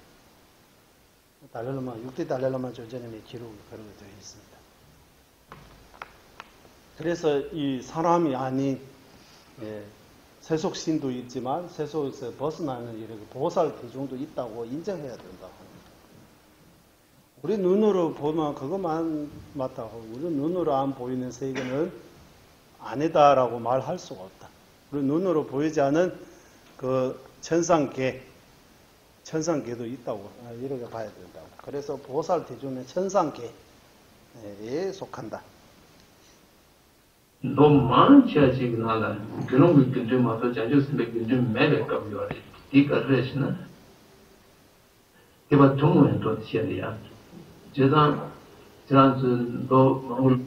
달렐라마, 6대 달렐라마 조자님의 기록이 그렇게 되어 있습니다. 그래서 이 사람이 아닌, 예, 세속신도 있지만 세속에서 벗어나는 이렇게 보살 대중도 있다고 인정해야 된다고 합니다. 우리 눈으로 보면 그것만 맞다고, 우리 눈으로 안 보이는 세계는 아니다라고 말할 수가 없다. 우리 눈으로 보이지 않은 그 천상계도 있다고 이렇게 봐야 된다고. 그래서 보살 대중은 천상계에 속한다. 너무 많은 지금 나가 그런 거 근데 맞아 자주스백 근데 매력가 요리 이거를 대바 동문에 또 지어야 제단도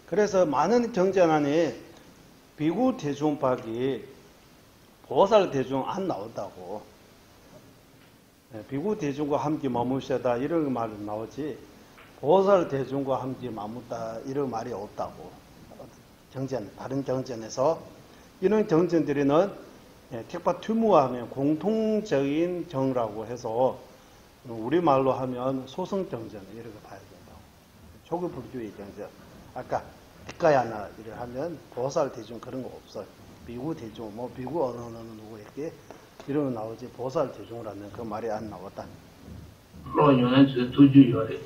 그래서 많은 경전안에 비구 대중박이 보살 대중 안 나온다고. 비구 대중과 함께 머무셔다 이런 말은 나오지 보살 대중과 함께 머무다 이런 말이 없다고. 경전, 다른 경전에서 이런 경전들이는 택파 튜무하면 공통적인 정라고 해서 우리말로 하면 소승경전 이렇게 봐야 된다고. 초기 불교의 경전. 아까 티카야나 이렇게 하면 보살 대중 그런 거 없어요. 비구 대중, 뭐 비구 어느 누구에게 이런 거 나오지 보살 대중이라는 그 말이 안 나왔다. 로용은 두주요래.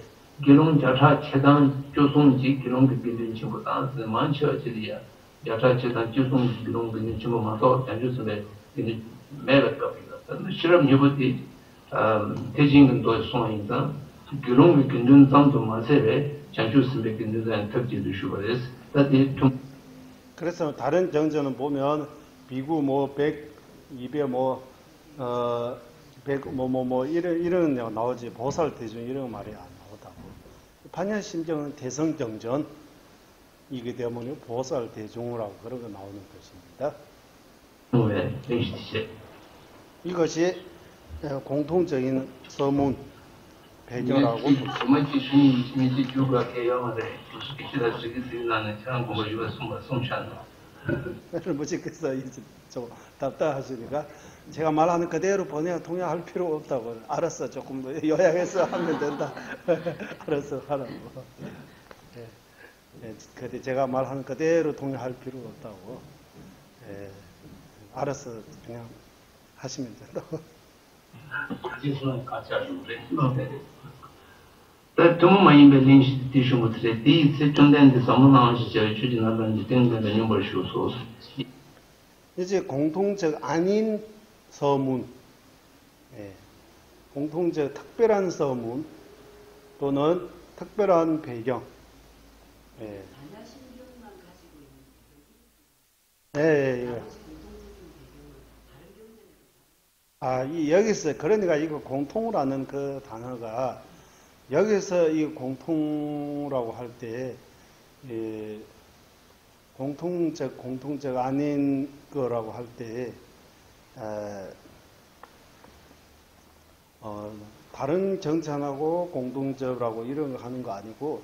기록 자차 체단 조송지 기록 비비는 친구 단스 만쳐지리야. 자차 체단 조송지 기록 비비는 친구 마서 자주스베 이제 매력갑니다. 실험 여부디 대진은 또 송인다. 기록 비비는 상도 마세베 자주스베 비비는 특징도 주거든. 그래서 다른 정전은 보면 비구 뭐 100, 200 100 이런 나오지 보살 대중 이런 말이 안 나오다고. 판야심정은 대성정전 이기 때문에 보살 대중이라고 그런 거 나오는 것입니다. 이것이 공통적인 서문 배경하고 뭐지겠어 이제 좀 답답하시니까 제가 말하는 그대로 번역 통역할 필요 없다고. 알았어, 조금 더 요약해서 하면 된다. 알았어, 하라고. 근데 제가 말하는 그대로 통역할 필요 없다고. 알았어, 그냥 하시면 된다고. 같이 하시면 돼. 정말 벨린시 디슈무트레 디스 전된데 사무나시 주진하는 된데 number 쇼소. 이제 공통적 아닌 서문, 공통적 특별한 서문 또는 특별한 배경. 여기서 그러니까 이거 공통이라는 그 단어가 여기서 이 공통이라고 할 때 공통적 아닌 거라고 할 때 다른 정찬하고 공동적이라고 이런 거 하는 거 아니고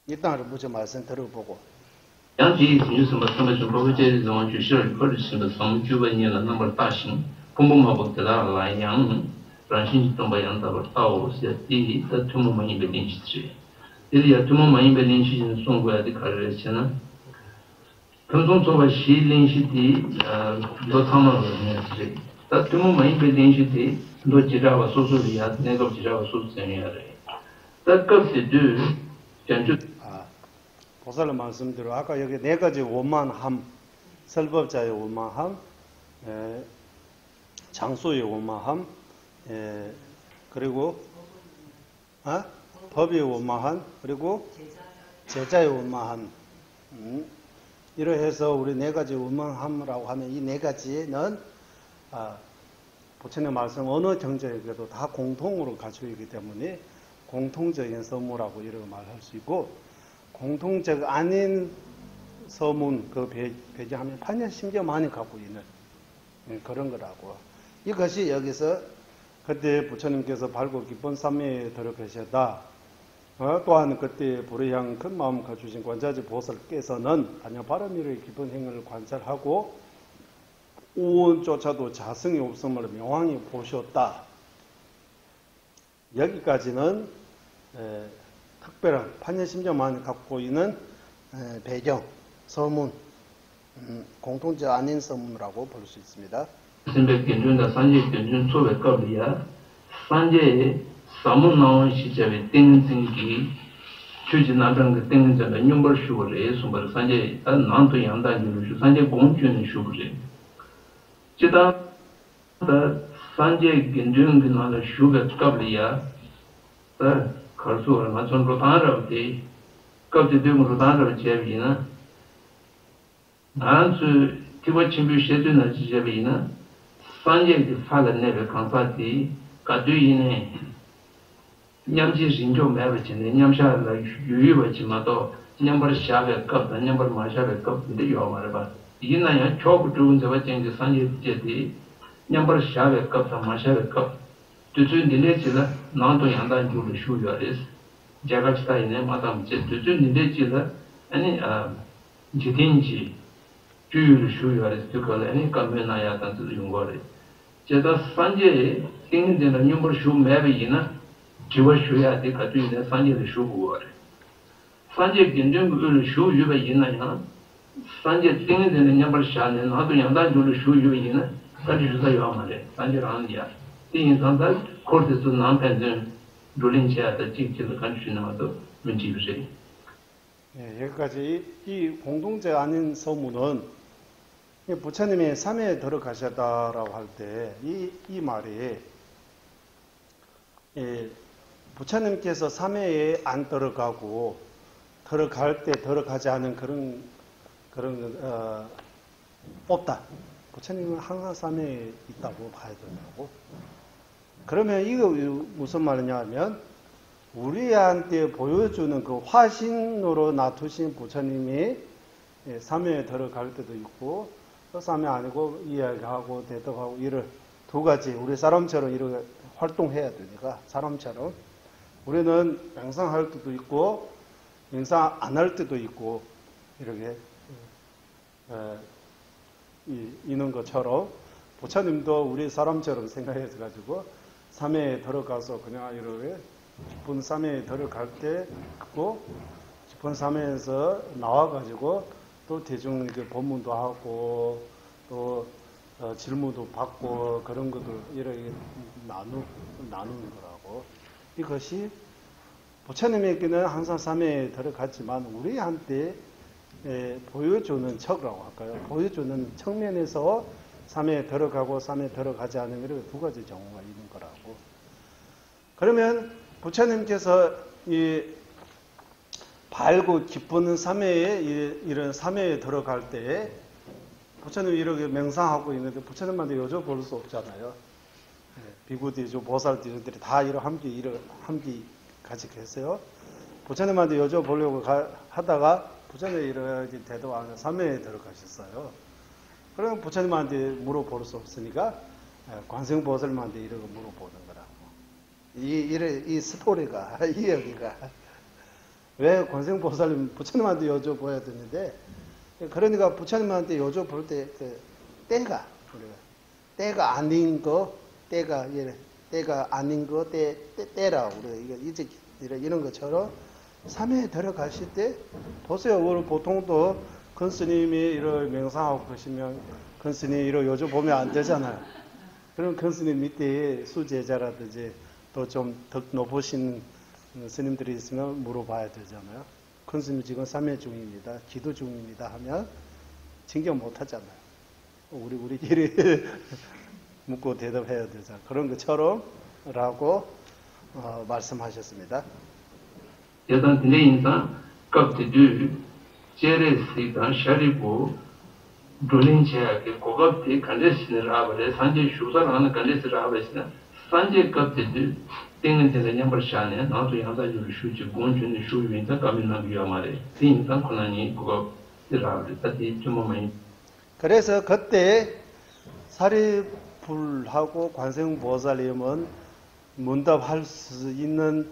일단 무슨 말씀 들어보고 杨吉平时什么什么这种就是或者什么从举办年了那么大型，公公嘛不得了来阳，让新东北阳到是第的土木门一百零七，这里土木门一百零七人送过来的开始钱呢，他们从做个西零七的做他们的是，但土木门一百零七的多几张个叔叔的呀，那个几张个叔叔这样的，但个别的讲究。 보살의 말씀대로 아까 여기 네 가지 원만함, 설법자의 원만함, 장소의 원만함, 그리고 법의 원만함, 그리고 제자의 원만함. 이러해서 우리 네 가지 원만함이라고 하면 이 네 가지는 부처님 말씀 어느 경제에도 다 공통으로 가지고 있기 때문에 공통적인 서무라고 이렇게 말할 수 있고. 공통적 아닌 서문 그 배제하면 판야 심지어만이 갖고 있는 그런 거라고. 이것이 여기서 그때 부처님께서 밝고 깊은 삼매에 들어가셨다. 또한 그때 불의향 큰 마음 가주신 관자지 보살께서는 안녕바라미의 깊은 행을 관찰하고 오온조차도 자성이 없음을 명확히 보셨다. 여기까지는 특별한 판야심정만 갖고 있는 배경, 서문, 공통적 아닌 서문이라고 볼 수 있습니다. 선배견준다 산재 견준 초배 겁이야. 산재 사문 나온 시점에 땡땡기 추진하던 그 땡땡자가 number 슈거래 숨벌 산재 난도 양다지로 산재 공주는 슈거래. 지다 산재 견준 그나라 슈거 겁이야. 가수를 맞춘 로탄을 갑자기 되면 로탄을 제비나 안수 티버 친구 셰드나 제비나 산재의 파는 내가 강사티 가두이네 냠지 신조 매버치네 냠샤라 유유버치마도 냠버 샤베 갑다 냠버 마샤베 갑인데 요마르바 이나야 초고 좋은 저와 쟁지 산재 제디 냠버 샤베 갑다 마샤베 갑 두준 딜레지라 나도 양단 줄을 쉬어야지. 제가 스타일에 마담 제 두준 딜레지라 아니 지딘지 주유를 쉬어야지. 그걸 아니 감면나야 단도 용거래. 제가 산재에 띵되는 용거 쉬어 매비나 지워 쉬어야 돼. 가지고 산재를 쉬고 거래. 산재 견정을 쉬어야 있나냐? 산재 띵되는 용거 샤네 나도 양단 줄을 쉬어야 가지고 요 말에 산재라는 게 인상다 코르테스 남편들 롤린체아다 직접 간주는 것도 문제이지. 여기까지 이 공동체 아닌 서문은 부처님이 삼회에 들어가셨다라고 할 때 이 말이 부처님께서 삼회에 안 들어가고 들어갈 때 들어가지 않은 그런 없다. 부처님은 항상 삼회에 있다고 봐야 된다고. 그러면 이거 무슨 말이냐 하면 우리한테 보여주는 그 화신으로 놔두신 부처님이 삼회에 들어갈 때도 있고 또 삼회 아니고 이야기하고 대덕하고 이런 두 가지 우리 사람처럼 이렇게 활동해야 되니까 사람처럼 우리는 명상할 때도 있고 명상 안 할 때도 있고 이렇게 있는 것처럼 부처님도 우리 사람처럼 생각해서 가지고 삼회에 들어가서 그냥 이렇게 깊은 삼회에 들어갈 때 있고 깊은 삼회에서 나와가지고 또 대중 이렇게 법문도 하고 또 질문도 받고 그런 것들 이렇게 나누는 거라고. 이것이 부처님에게는 항상 삼회에 들어갔지만 우리한테 보여주는 척이라고 할까요? 보여주는 측면에서 삼회에 들어가고 삼회에 들어가지 않은 이렇게 두 가지 경우가 있는 거라고. 그러면 부처님께서 이 밝고 깊은 삼회에 이런 삼회에 들어갈 때 부처님이 이렇게 명상하고 있는데 부처님한테 여쭤볼 수 없잖아요. 비구디조 보살들이 다 함께 같이 계세요. 부처님한테 여쭤보려고 하다가 부처님이 이렇게 대도하는 삼회에 들어가셨어요. 그러면 부처님한테 물어볼 수 없으니까 관세음보살한테 이런 거 물어보는 거라고. 이 스토리가, 이 여기가. 왜 관세음보살님 부처님한테 여쭤봐야 되는데, 그러니까 부처님한테 여쭤볼 때, 때가, 우리가, 때가 아닌 거, 때가 아닌 거, 때라, 우리가, 이제, 이런 것처럼, 삼회에 들어가실 때, 보세요. 우리 보통도 큰 스님이 이런 명상하고 그러시면, 큰 스님이 이런 여쭤보면 안 되잖아요. 그럼 큰 스님 밑에 수제자라든지, 또 좀 더 높으신 스님들이 있으면 물어봐야 되잖아요. 큰 스님 지금 삼회 중입니다. 기도 중입니다. 하면, 진경 못 하잖아요. 우리끼리 묻고 대답해야 되잖아요. 그런 것처럼, 라고, 말씀하셨습니다. 여단 근데 인상 갑자기 제레스가 샤리고 돌린체하게 고갑티 간데스를 하버래 산제 슈사라는 간데스를 하버시나 산제 갑자기 땡은 되는 샤네 나도 양다주를 슈지 공준의 슈윈다 가면나 비야마래 인상 권한이 고갑티를 하버래 다시 좀 많이 그래서 그때 사리불하고 관세음보살님은 문답할 수 있는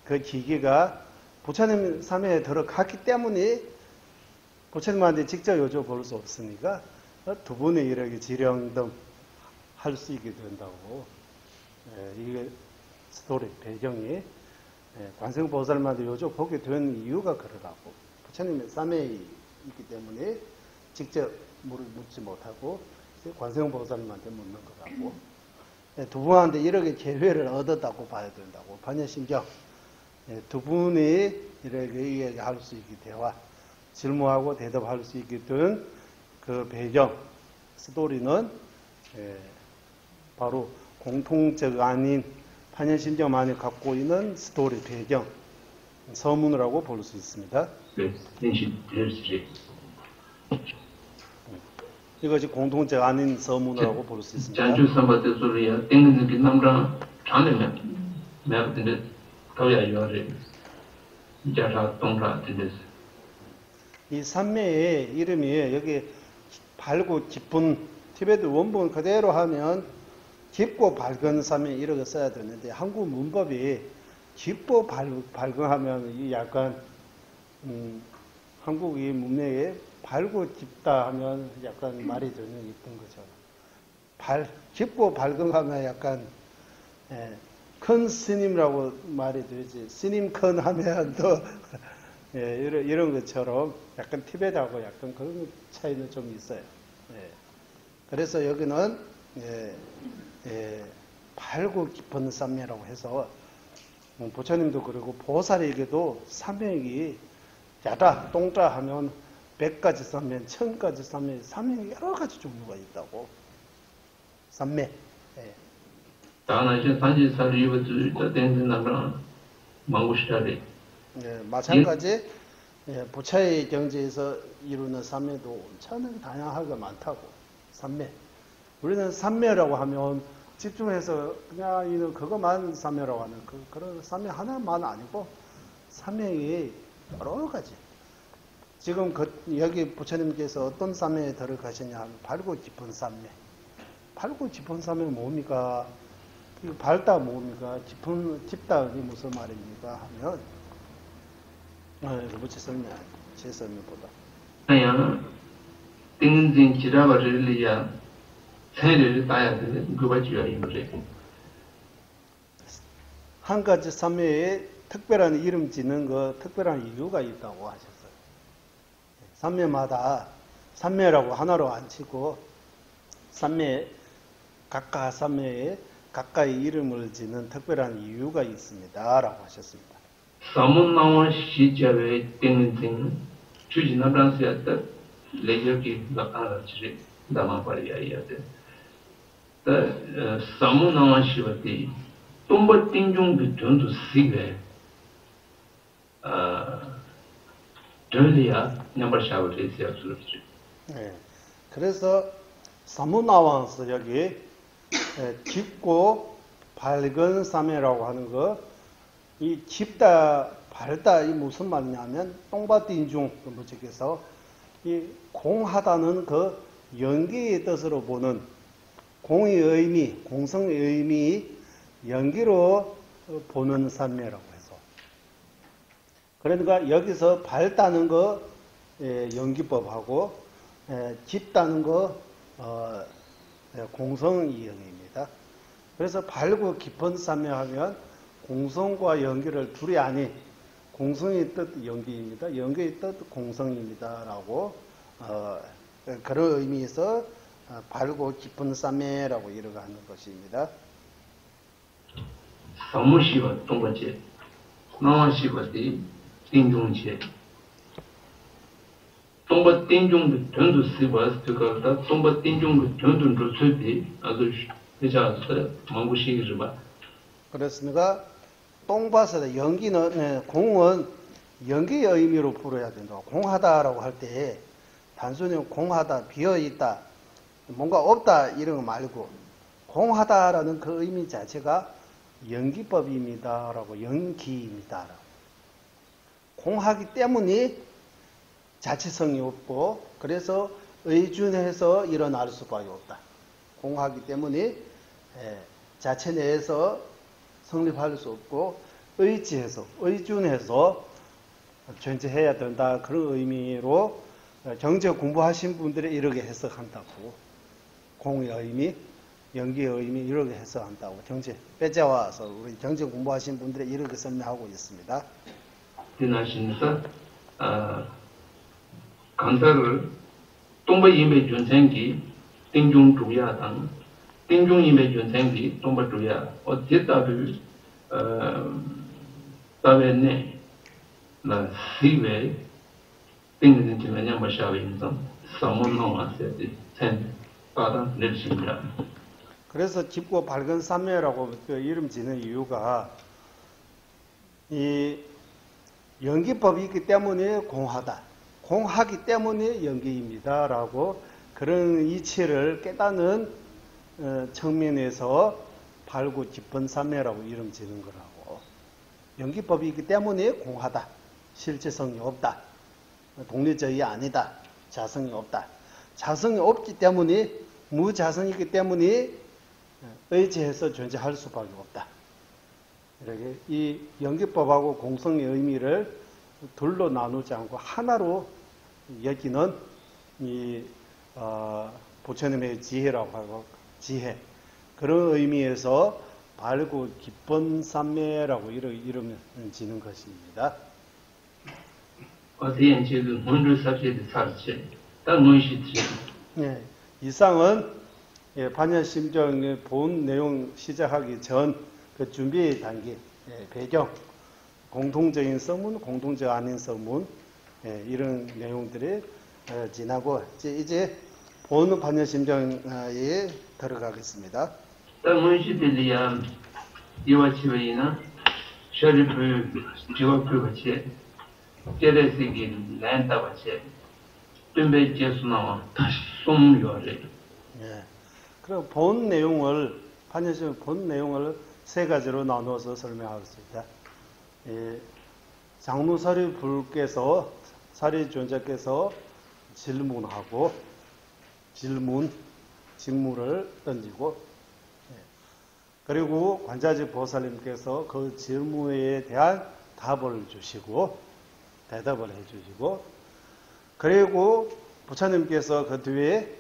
그 기계가 부처님 삼회에 들어갔기 때문에 부처님한테 직접 여쭤볼 수 없으니까 두 분이 이렇게 지령등 할 수 있게 된다고. 이게 스토리 배경이 관세음보살님한테 여쭤보게 된 이유가 그러라고. 부처님의 삼회에 있기 때문에 직접 묻지 못하고 관세음보살님한테 묻는 거라고. 두 분한테 이렇게 기회를 얻었다고 봐야 된다고. 반야심경. 두 분이 이렇게 이야기할 수 있게 대화, 질문하고 대답할 수 있게 된 그 배경, 스토리는 바로 공통적 아닌 판현심경만이 갖고 있는 스토리 배경, 서문이라고 볼 수 있습니다. 네, 이것이 공통적 아닌 서문이라고 볼 수 있습니다. 자주 선발대 소리야 땡는 게 남랑 장내면 내가 근데 더야 요래 자라 동라 된댔어. 이 산매의 이름이 여기 밝고 깊은 티베트 원본 그대로 하면 깊고 밝은 산매 이렇게 써야 되는데 한국 문법이 깊고 밝은 하면 이 약간 한국 이 문맥에 밝고 깊다 하면 약간 말이 되는 있던 거죠. 깊고 밝은 하면 약간 큰 스님이라고 말이 되지. 스님 큰 하면 또 이런 것처럼 약간 티벳하고 약간 그런 차이는 좀 있어요. 그래서 여기는 밝고 깊은 삼매라고 해서 부처님도 그러고 보살에게도 삼매이 야다 똥자 하면 100가지 삼매, 1000가지 삼매, 삼매에 여러 가지 종류가 있다고. 삼매. 다나시 산지사를 입어줄 때 땡는 남랑 망고시다래. 마찬가지 부처의 경지에서 이루는 삼매도 엄청나게 다양하게 많다고. 삼매. 우리는 삼매라고 하면 집중해서 그냥 이는 그것만 삼매라고 하는 그런 삼매 하나만 아니고 삼매의 여러 가지. 지금 여기 부처님께서 어떤 삼매에 들어가시냐 하면 밝고 깊은 삼매. 밝고 깊은 삼매는 뭡니까? 밝다 뭡니까? 깊다 이게 무슨 말입니까? 하면 이거 제 설명보다. 아야 땡는 지라바를리야 세례를 따야 되는 그거 지어야 이거래. 한 가지 삼매에 특별한 이름 짓는 거 특별한 이유가 있다고 하셨어요. 삼매마다 삼매라고 하나로 안 치고 삼매 각각 삼매에 각각의 이름을 짓는 특별한 이유가 있습니다라고 하셨습니다. 사문나와 시자의 땡는 주진나브란스야다 레저기 나타나지 다마바리아야 돼. 사문나와 시바티 똥버 띵중 비전도 시게 전리야 넘버샤브를 시작스럽지. 그래서 사무나와서 여기 깊고 밝은 삼매라고 하는 거, 이 깊다 밝다 이 무슨 말이냐면 똥바띵중 무척해서 이 공하다는 그 연기의 뜻으로 보는 공의 의미, 공성의 의미, 연기로 보는 삼매라고 해서. 그러니까 여기서 밝다는 거 연기법하고 깊다는 거 공성이형입니다. 그래서 밝고 깊은 삼매하면 공성과 연기를 둘이 아닌 공성의 뜻 연기입니다. 연기의 뜻 공성입니다라고 그런 의미에서 밝고 깊은 삼매라고 이르고 하는 것입니다. 사무시와 동반제, 나와시와의 띵종제, 동반 띵종의 전도 시와스 그거다 동반 띵종의 전도로 수비 아주 회자서 망고시기지만 그렇습니다. 똥밭에 연기는 공은 연기의 의미로 풀어야 된다. 공하다라고 할 때 단순히 공하다, 비어있다, 뭔가 없다 이런 거 말고 공하다라는 그 의미 자체가 연기법입니다라고 연기입니다. 공하기 때문에 자체성이 없고 그래서 의준해서 일어날 수밖에 없다. 공하기 때문에 자체 내에서 성립할 수 없고 의지해서 의준해서 존재해야 된다. 그런 의미로 경제 공부하신 분들이 이렇게 해석한다고. 공의 의미, 연기의 의미 이렇게 해석한다고. 경제 빼자와서 우리 경제 공부하신 분들이 이렇게 설명하고 있습니다. 지나시면서 강사를 동바임의 준생기 띵중 주야당 띵중임의 준생기 동바 주야 어쨌다를 다음에 나 시외 띵는 지면야 마샤위인서 사문노마세디 텐 바다 낼십니다. 그래서 깊고 밝은 삼매라고 그 이름 지는 이유가 이 연기법이 있기 때문에 공하다. 공하기 때문에 연기입니다라고 그런 이치를 깨닫는 측면에서 밝고 깊은 삼매라고 이름 지는 거라고. 연기법이 있기 때문에 공하다. 실체성이 없다. 독립적이 아니다. 자성이 없다. 자성이 없기 때문에 무자성이기 때문에 의지해서 존재할 수밖에 없다. 이렇게 이 연기법하고 공성의 의미를 둘로 나누지 않고 하나로 여기는 이 부처님의 지혜라고 하고 지혜 그런 의미에서 밝고 깊은 삼매라고 이름 지는 것입니다. 네, 이상은 반야심정의 본 내용 시작하기 전 그 준비 단계, 배경, 공통적인 서문, 공통적 아닌 서문 이런 내용들이 지나고 이제 본 반야심정에 들어가겠습니다. 문시들이야 이와치베이나 셔리프 지와프같이 제레스기 랜다같이 준비 제수나와 송요래. 예. 그럼 본 내용을 반야심 본 내용을 세 가지로 나누어서 설명하겠습니다. 장로사리 불께서 사리존자께서 질문하고 직무를 던지고 그리고 관자지 보살님께서 그 질문에 대한 답을 주시고 대답을 해주시고 그리고 부처님께서 그 뒤에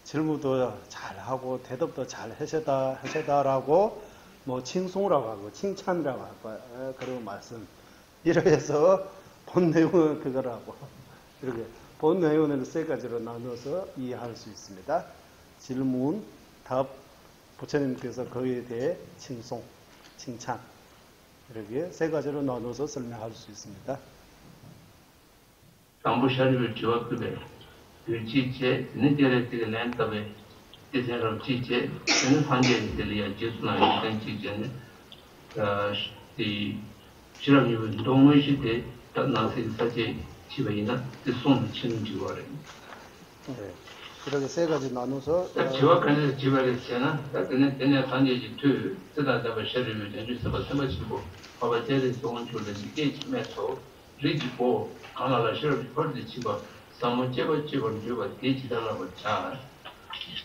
질문도 잘하고 대답도 잘 하시다라고 뭐 칭송이라고 하고 칭찬이라고 하고 그런 말씀 이렇게 해서 본 내용은 그거라고 이렇게 본 내용은 세 가지로 나눠서 이해할 수 있습니다. 질문, 답, 부처님께서 거기에 대해 칭송, 칭찬 이렇게 세 가지로 나눠서 설명할 수 있습니다. 당부샤리를 지와크베 지체 니데레티게 랜타베 디세로 지체 는 환제들이야 지수나 이런 지체는 이 실험이 동의시대 나세 사제 지배이나 손을 치는 지와래. 네. 이렇게 세 가지 나눠서 지와크는 지와랬잖아. 그때는 내가 환제지 투 쓰다다가 셔리를 전주서가 삼아지고 바바 제를 동원 줄을 이게 치면서 리지고 하나가 셔리 펄드 치고 사무 제벌 주가 대지달라고 자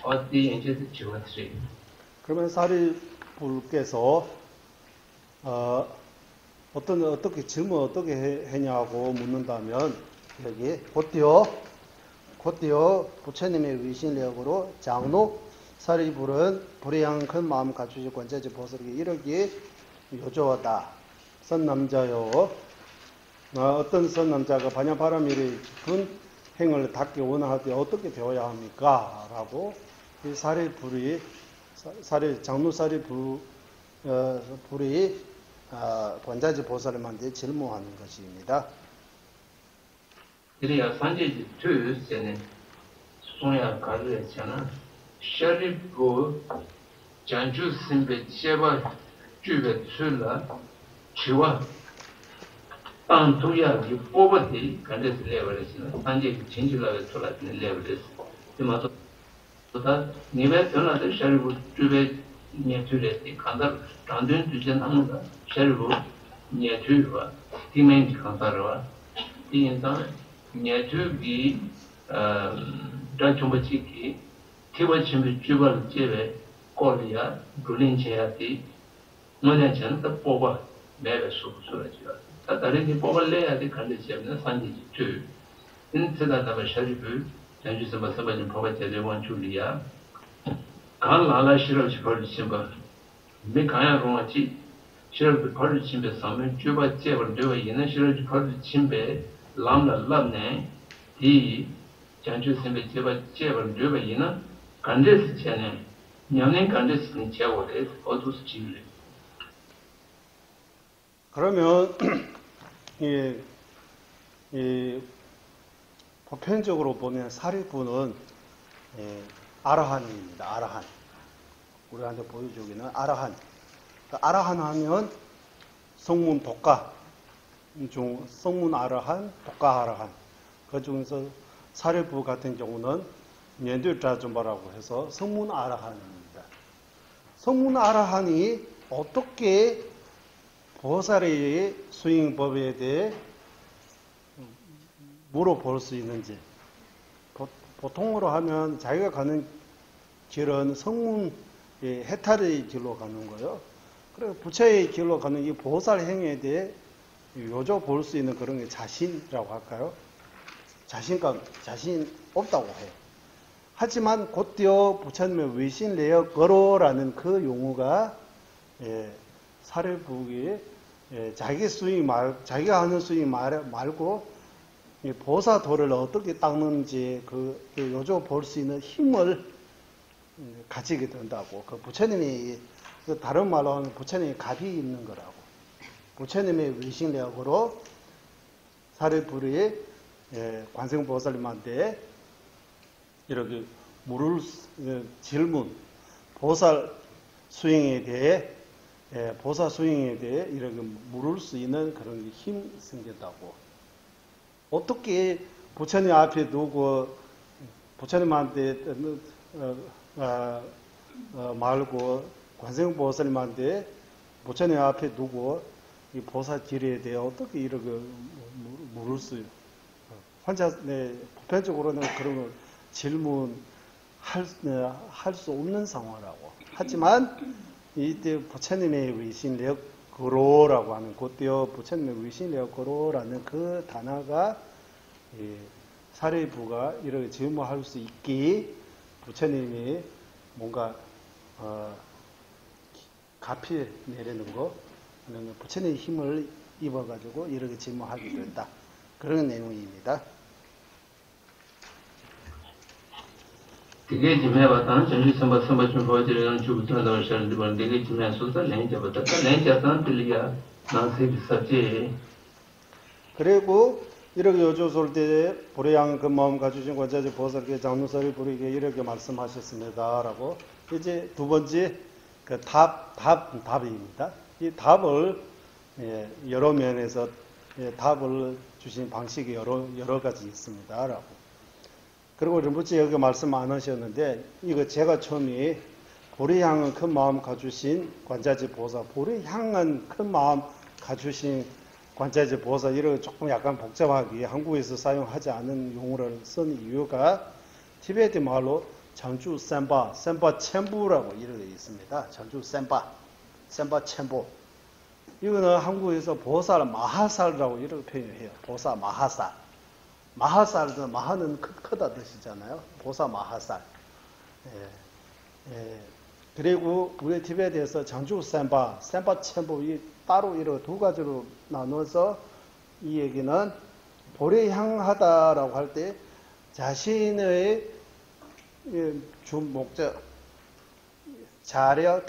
어디 이제 지원지. 그러면 사리불께서 어떻게 질문 어떻게 했냐고 묻는다면 여기 곧디어 부처님의 위신력으로 장로 사리불은 불의 향 큰 마음 갖추시 권자지 보살에게 이르기 요조하다. 선 남자요. 어떤 선 남자가 반야바라밀의 깊은 행을 닦기 원하되 어떻게 되어야 합니까? 라고 이 사리불이 장로사리 불이 권자지 보살님한테 질문하는 것입니다. 그래야 산지 투스에는 소야 가르잖아. 샤리부 장주 심베 제바 주베 출라 지와 땅 도야기 뽑아디 간데스 레벨에서 산지 진실라에 돌아다니는 레벨에서 이마도 다 니베 전화도 샤리부 주베 녀주레스 간다 단된 주제 나무가 샤리부 녀주와 디멘지 간다로와 이 인상 녀주기 다좀버치기 티버침이 주발 제베 콜리아 불린체야티 뭐냐면 또 뽑아 매를 수술하지요. 다른 게 뽑을래야 돼 간데시면 산지지 주 인트다다가 샤리부 단주서 마사바진 포바제 레원 줄리아 간라라 시럽지 벌리신 거 메카야 로마치 시럽지 벌리신 배 사면 주바 제벌 되어 있는 시럽지 벌리신 배 람라 람네 이 장주선배 제벌 되어 있는 간데스 전에 녀는 간데스는 제거돼 어두스 지을래. 그러면 이 보편적으로 보면 사리부는 아라한입니다. 아라한. 우리한테 보여주기는 아라한. 아라한 하면 성문 독가 중 성문 아라한, 독가 아라한. 그 중에서 사리부 같은 경우는 년두자좀바라고 해서 성문 아라한입니다. 성문 아라한이 어떻게 보살의 수행법에 대해 물어볼 수 있는지. 보통으로 하면 자기가 가는 길은 성문 해탈의 길로 가는 거예요. 그리고 부처의 길로 가는 이 보살 행위에 대해 요조 볼 수 있는 그런 게 자신이라고 할까요? 자신 없다고 해요. 하지만 곧디어 부처님의 위신 레어 거로라는 그 용어가 사례부기 자기가 하는 수행 말고 보사도를 어떻게 닦는지 그 요조 볼 수 있는 힘을 가지게 된다고. 그 부처님이 다른 말로 하면 부처님이 갑이 있는 거라고. 부처님의 위신력으로 사례불이 관세음보살님한테 이렇게 질문, 보살 수행에 대해 이렇게 물을 수 있는 그런 힘이 생긴다고. 어떻게 부처님 앞에 두고 부처님한테 말고 관세음보살님한테 부처님 앞에 두고 이 보살길에 대해 어떻게 이렇게 물을 수 보편적으로는 그런 걸 질문할 수 없는 상황이라고. 하지만 이때 부처님의 위신력거로라고 하는 곧되어 부처님의 위신력거로라는 그 단어가 사례부가 이렇게 질문할 수 있기 부처님이 뭔가 가피 내리는 거 부처님의 힘을 입어가지고 이렇게 질문하게 된다. 그런 내용입니다. 되게 지매봤다는 전주 선바 좀 보여드리는 주부터는 시작을 번 되게 지매서서 렌자부터 렌자는 들리야 나세 비싸지. 그리고 이렇게 여조설 때 불의양 그 마음 가지신 권자지 보살께 장로사리 부리게 이렇게 말씀하셨습니다라고. 이제 두 번째 그 답입니다. 이 답을 여러 면에서 답을 주신 방식이 여러 가지 있습니다라고. 그리고 rinpoche 여기 말씀 안 하셨는데 이거 제가 처음에 불의향은 큰 마음 가주신 관자지 보사, 불의향은 큰 마음 가주신 관자지 보사 이런 조금 약간 복잡하게 한국에서 사용하지 않은 용어를 쓴 이유가 티베트 말로 장주 센바, 센바 첨부라고 이렇게 있습니다. 장주 센바, 센바 첨부. 이거는 한국에서 보살 마하살이라고 이렇게 표현해요. 보살 마하살. 마하살은 마하는 크다 뜻이잖아요. 보살 마하살. 그리고 우리 티베트에서 장주 센바, 센바 첨부 이 따로 이렇게 두 가지로 나눠서 이 얘기는 볼에 향하다라고 할 때 자신의 주 목적, 자력,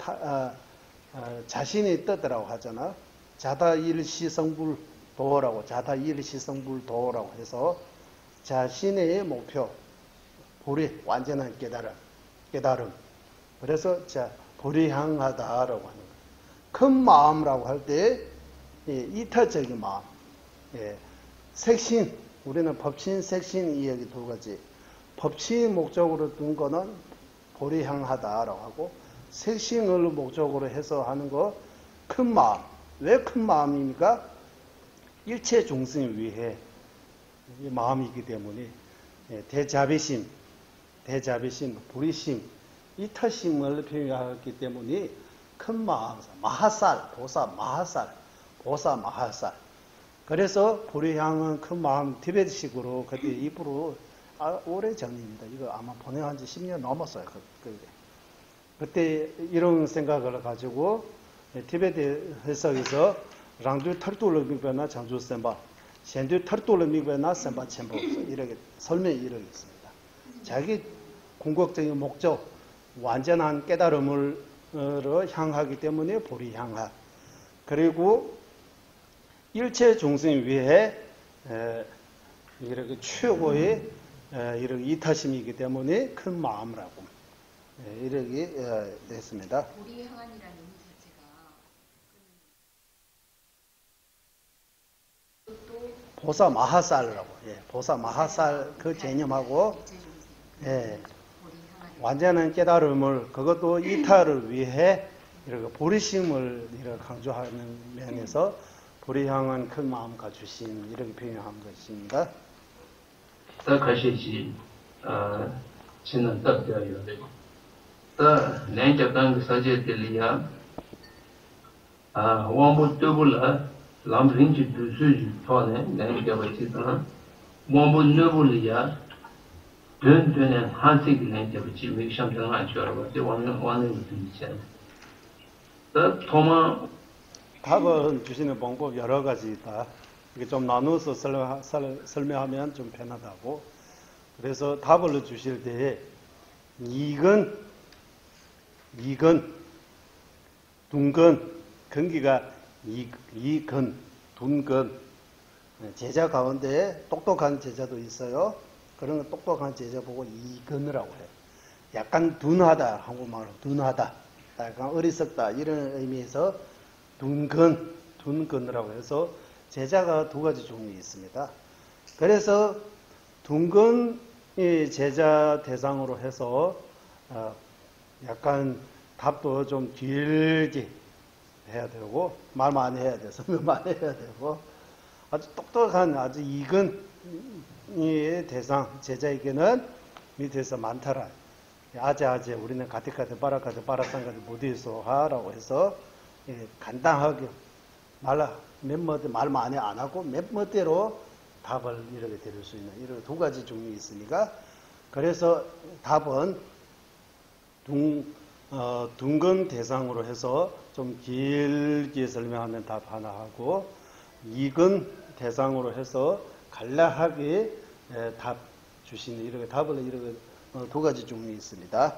자신의 뜻이라고 하잖아. 자다일시성불 도라고, 자다일시성불 도라고 해서 자신의 목표, 볼이 완전한 깨달음. 그래서 볼이 향하다라고 하는 거예요. 큰 마음이라고 할 때 이타적인 마음, 색신, 우리는 법신, 색신 이 얘기 두 가지. 법신 목적으로 둔 거는 볼이 향하다라고 하고, 색신을 목적으로 해서 하는 거 큰 마음. 왜 큰 마음입니까? 일체 중생을 위해 이 마음이기 때문에 대자비심, 불의심, 이타심을 표현하기 때문에 큰 마음, 마하살, 보사 마하살. 그래서 불의향은 큰 마음, 티베트식으로 그때 입으로 오래 전입니다. 이거 아마 번역한 지 10년 넘었어요. 그때 이런 생각을 가지고 티베트 해석에서 랑두 털돌로 미베나 장주 센바, 셴두 털돌로 미베나 센바 쳔보 이렇게 설명이 이렇게 있습니다. 자기 궁극적인 목적, 완전한 깨달음을 향하기 때문에 불이 향하. 그리고 일체 중생을 위해 이렇게 최고의 이렇게 이타심이기 때문에 큰 마음이라고 이렇게 됐습니다. 불이 향한이라는 의미 자체가 보사 마하살이라고, 보사 마하살 그 개념하고, 완전한 깨달음을, 그것도 이타를 위해 이렇게 보리심을 이렇게 강조하는 면에서 불이향은 큰 마음 가주신 이렇게 표현한 것입니다. 다 가시지 지는 답되어요. 다 내적당 사제들이야 원부 더블라 람브린지 두수지 토네 내적이다. 원부 너블이야 된되는 한식이 내적이 미션을 하셔서 원하는 뜻이야. 다 토마 답을 주시는 방법 여러 가지 있다. 이게 좀 나누어서 설명하면 좀 편하다고. 그래서 답을 주실 때 이근, 둔근, 근기가 이근, 둔근. 제자 가운데 똑똑한 제자도 있어요. 그런 거 똑똑한 제자 보고 이근이라고 해요. 약간 둔하다, 한국말로 둔하다, 약간 어리석다 이런 의미에서 둔근이라고 해서 제자가 두 가지 종류 있습니다. 그래서 둔근이 제자 대상으로 해서 약간 답도 좀 길게 해야 되고 말 많이 해야 돼서 많이 해야 되고 아주 똑똑한 아주 이근의 대상 제자에게는 밑에서 많더라. 아재 우리는 가티카테 바라상가테 무디소 하라고 해서 간단하게 말 많이 안 하고 몇 멋대로 답을 이렇게 드릴 수 있는 이런 두 가지 종류 있으니까 그래서 답은 둔근 대상으로 해서 좀 길게 설명하면 답 하나 하고 이근 대상으로 해서 간략하게 답 주시는 이렇게 답을 이렇게 두 가지 종류 있습니다.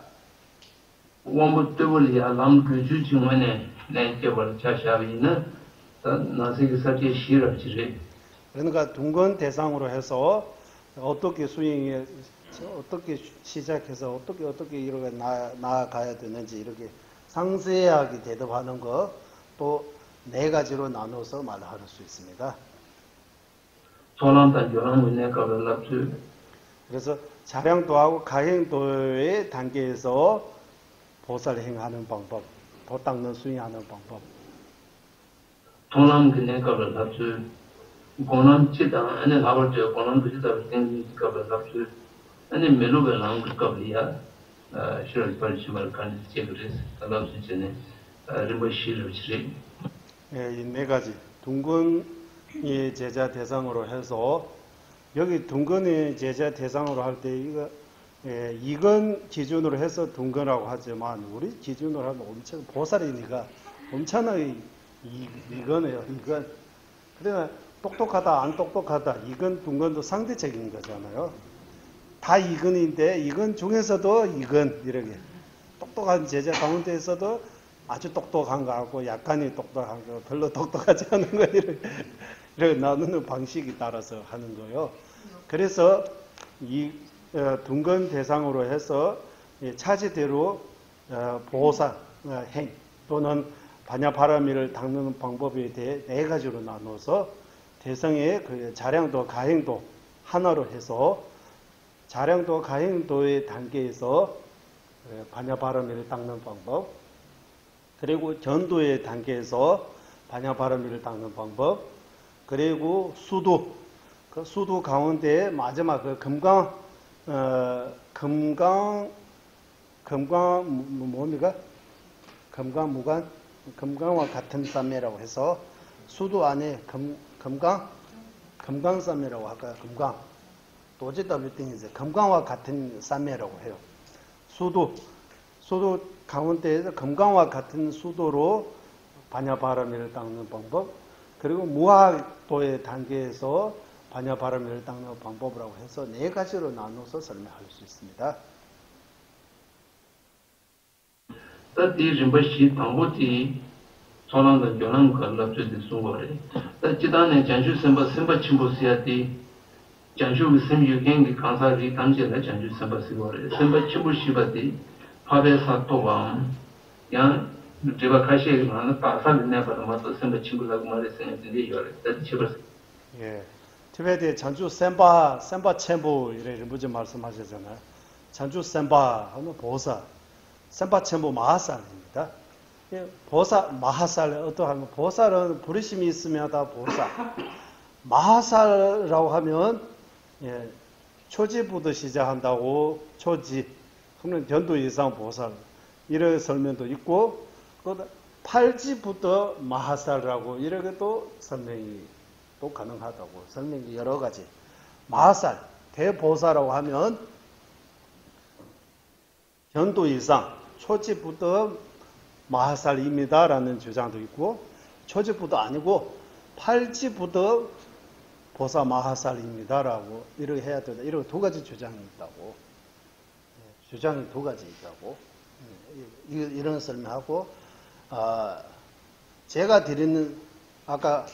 원부 더블이야 람그주 중원에 내적을 자샤비는 나세기 사제 시럽지리. 그러니까 둔근 대상으로 해서 어떻게 수행에 어떻게 시작해서 어떻게 이렇게 나아가야 되는지 이렇게 상세하게 대답하는 거 또 네 가지로 나눠서 말할 수 있습니다. 그래서 자량도하고 가행도의 단계에서 보살 행하는 방법, 도 닦는 수행하는 방법. 도남 근내가를 잡수 고남 치다 안에 가볼 때 고남 그지다 땡기가를 잡수 안에 메로벨랑 그거리야 실을 벌지만 간 제그레스 알아서 전에 림버 실을 치리 예, 이 네 가지 둥근이 제자 대상으로 해서 여기 둥근이 제자 대상으로 할 때 이거 이건 기준으로 해서 둥근이라고 하지만 우리 기준으로 하면 엄청 보살이니까 엄청나게 이거네요. 이건 그러니까 똑똑하다 안 똑똑하다 이건 둥근도 상대적인 거잖아요. 다 이근인데 이근 중에서도 이근 이렇게 똑똑한 제자 가운데에서도 아주 똑똑한 거하고 약간이 똑똑한 거 별로 똑똑하지 않은 거 이렇게 나누는 방식이 따라서 하는 거요. 그래서 이 둥근 대상으로 해서 차지대로 보호사 행 또는 반야바라미를 닦는 방법에 대해 네 가지로 나눠서 대성의 그 자량도 가행도 하나로 해서 자량도 가행도의 단계에서 반야바라미를 닦는 방법, 그리고 견도의 단계에서 반야바라미를 닦는 방법, 그리고 수도, 그 수도 가운데 마지막 그 뭡니까? 금강와 같은 쌈매라고 해서 수도 안에 금강쌈매라고 할까요? 금강. 도지다 빌딩이죠. 금강과 같은 쌈매라고 해요. 수도 가운데에서 금강과 같은 수도로 반야바라미를 닦는 방법, 그리고 무학도의 단계에서 반야바라미를 닦는 방법이라고 해서 네 가지로 나눠서 설명할 수 있습니다. 따디 림버시 방보티 전원의 변한 걸랍주디 송거래 따지단에 장주 선바 침보스야디 장주 심유경기 강사리 당제의 장주 선바 시거래 선바 침보시바디 파베사 토방 양 제가 가시에 많은 바사를 내가 맞서 선바 침보라고 말했어요. 근데 이거를 따지 집어서 예. 티베트의 전주 셈바 챔부 이래 무슨 말씀하셨잖아요. 전주 셈바 하면 보사, 셈바 챔부 마하살입니다. 예, 보사 마하살 어떠하면 보살은 부르심이 있으면 다 보사. 마하살이라고 하면 예, 초지부터 시작한다고 초지. 그러면 견도 이상 보살 이런 설명도 있고 팔지부터 마하살이라고 이렇게 또 설명이 또 가능하다고 설명이 여러 가지. 마하살, 대보사라고 하면 견도 이상, 초지부터 마하살입니다라는 주장도 있고 초지부터 아니고 팔지부터 보사 마하살입니다라고 이렇게 해야 된다. 이렇게 두 가지 주장이 있다고. 주장이 두 가지 있다고. 이런 설명하고 제가 드리는 아까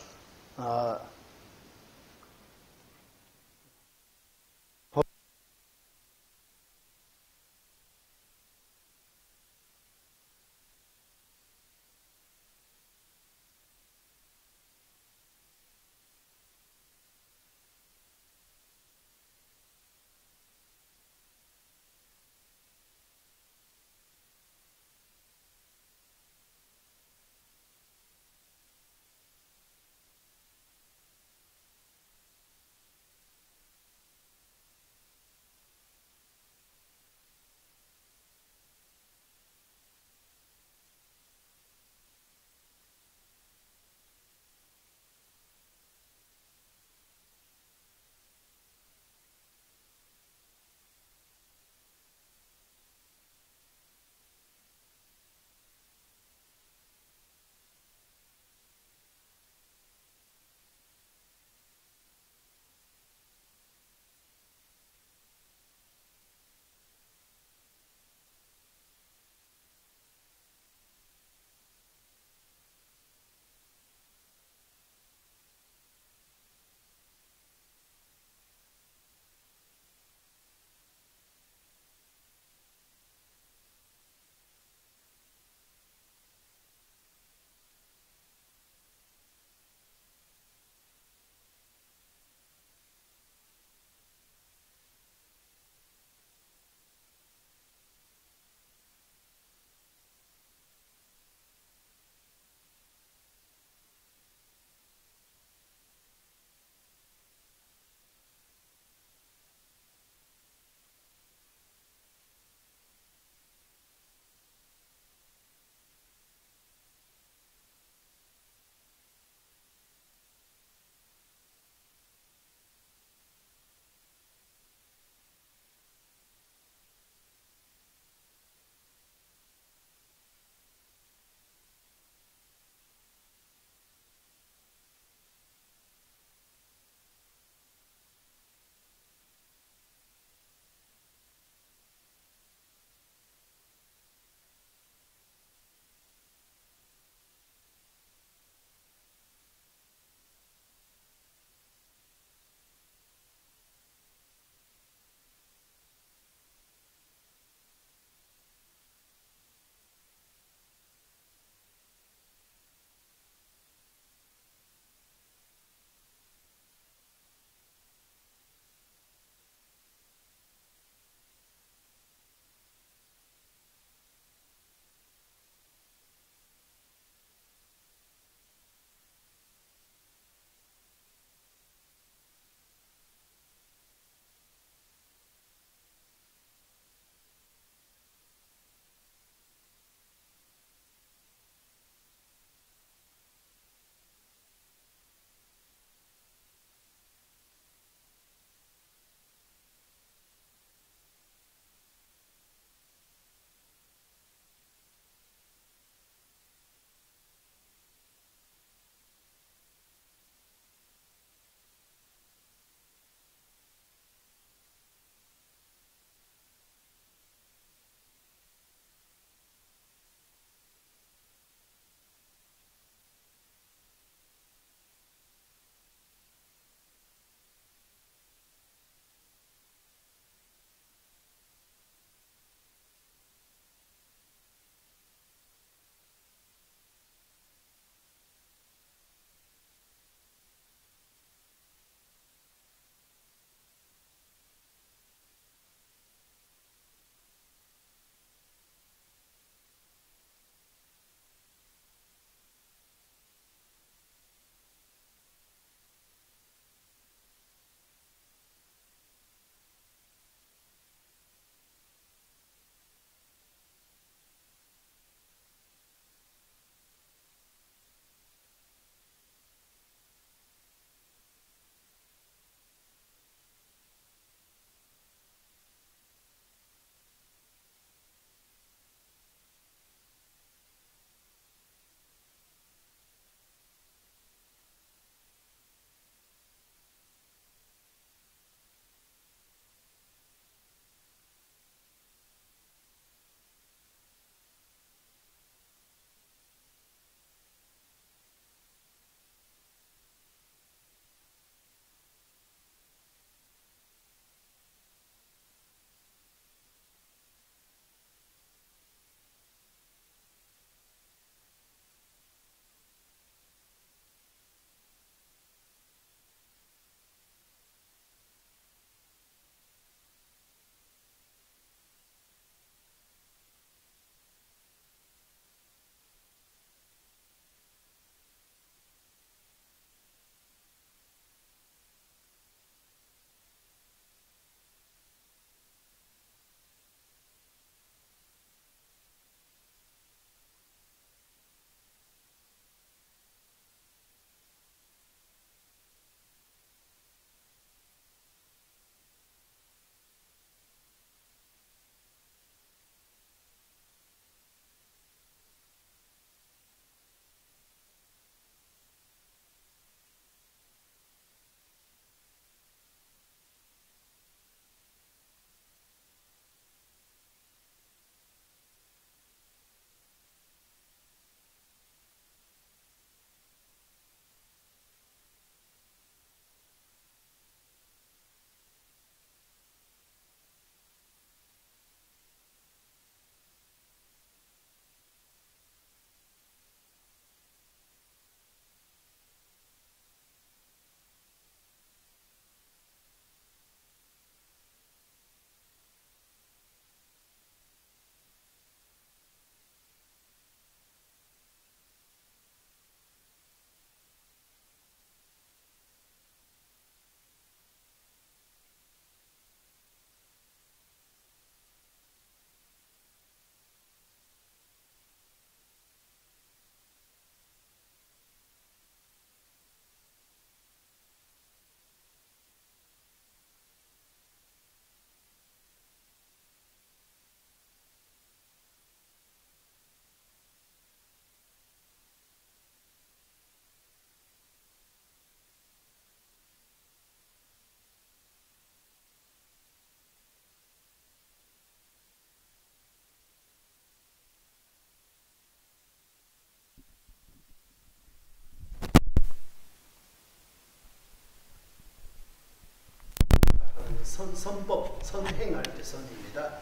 선법, 선행할 때 선입니다.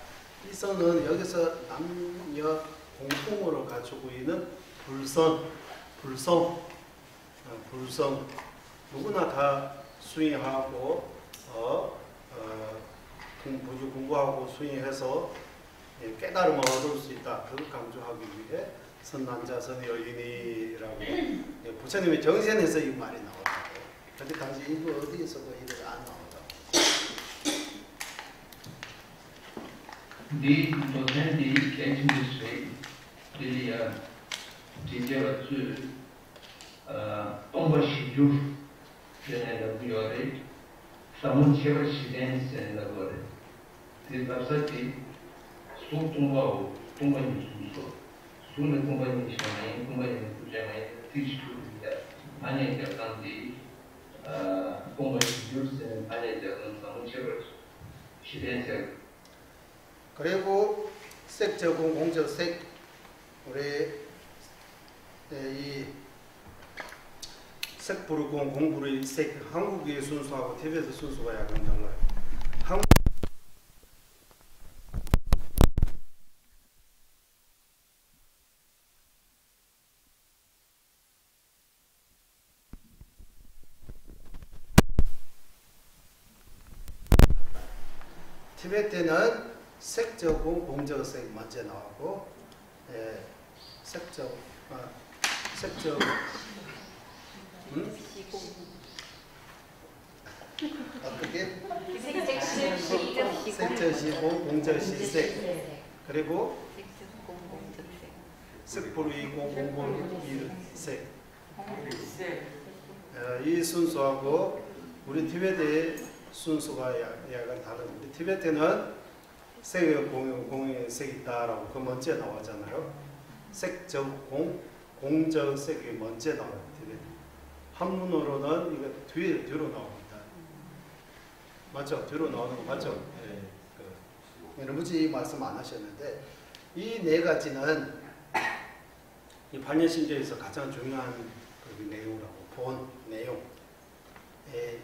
이 선은 여기서 남녀 공통으로 가지고 있는 불성, 누구나 다 수행하고 공부하고 수행해서 깨달음을 얻을 수 있다. 그걸 강조하기 위해 선남자 선여인이라고 부처님의 정신에서 이 말이 나왔다고. 그때 당시 이거 어디에서도 이걸 안 나온다고. 네 도전이 개진듯이 들리야 진짜로 동거시주 전에도 부여를 사문체를 시대했는 거를 대답사지 소통하고 동거니 순서 수는 동거니 시간에 동거니 부재에 뒤집습니다. 만약에 약간지 동거시주는 만약에 사문체를 시대했을 그리고 색적공 공적색 우리 이 색부르공 공부의 색 한국의 순수하고 티베트 순수가 약간 달라요. 티베트는 색적공 공적색 먼저 나오고 색적 어떻게? 색적시공 공적시색 그리고 색부르이공 공부일색 이 순수하고 우리 티베트의 순수가 약간 다른데 티베트는 색의 공의 색이 있다라고 그 먼저 나오잖아요. 색적 공적 색이 먼저 나와요. 한문으로는 이거 뒤로 나옵니다. 맞죠? 뒤로 나오는 거 맞죠? 네. 여러분이 말씀 안 하셨는데 이 네 가지는 이 반야심経에서 가장 중요한 그 내용이라고 본 내용.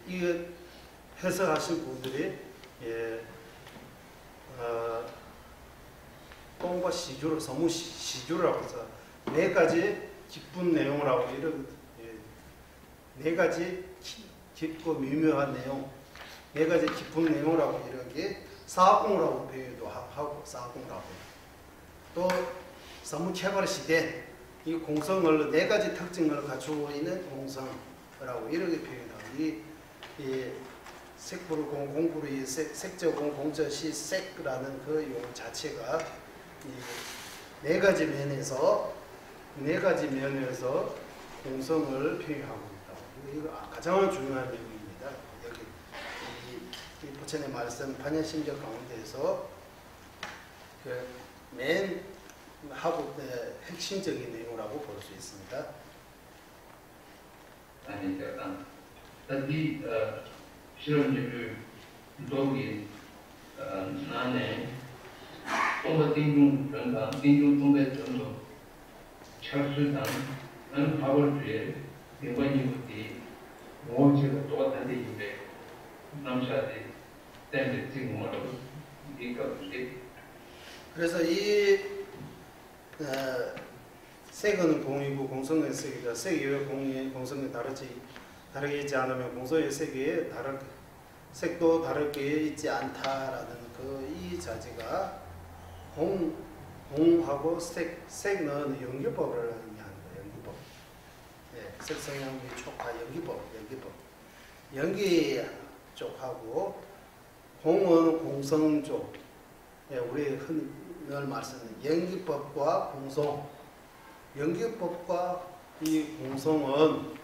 이거 해석하신 분들이 똥과 시주를 서무 시주라고 해서 네 가지 깊은 내용이라고 이런 네 가지 깊고 미묘한 내용, 네 가지 깊은 내용이라고 이렇게 사공이라고 표현도 하고 사공이라고 또 서무체발 시대 이 공성을 네 가지 특징을 갖추고 있는 공성이라고 이렇게 표현하고 이 색부를 공부를 색적공 공적시 색라는 그 용 자체가 이 네 가지 면에서 공성을 표현하고 있다. 이거 가장 중요한 내용입니다. 여기 이 부처님 말씀 반야심적 가운데에서 그 맨 하고 핵심적인 내용이라고 볼 수 있습니다. 아니 약간 이 실험을 도기 안에 동거 띵중 변화 띵중 동배 정도 철수단 은 밥을 주에 일반인들이 모험체가 똑같은데 이제 남자들이 때문에 지금 뭐라고 이거 그래서 이 색은 공이고 공성의 색이다. 색이 왜 공성이 다르게 있지 않으면 공성의 색이 색도 다르게 있지 않다라는 그 이 자체가 공하고 색은 연기법을 의미하는 거예요. 연기법. 색성향미 촉화 연기법. 연기 쪽하고 공은 공성 쪽. 우리 늘 말씀하는 연기법과 공성. 연기법과 이 공성은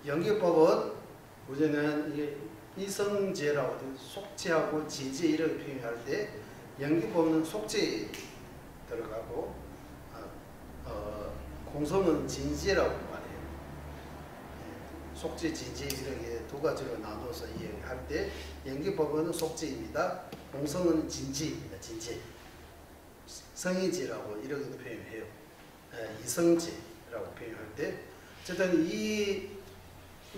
연기법은 우리는 이성제라고 속죄하고 지지 이렇게 표현할 때 연기법은 속죄 들어가고 공성은 진지라고 말해요. 속죄, 진지 이렇게 두 가지로 나눠서 이야기할 때 연기법은 속죄입니다. 공성은 진지입니다. 진지. 성의지라고 이렇게도 표현해요. 이성지라고 표현할 때 어쨌든 이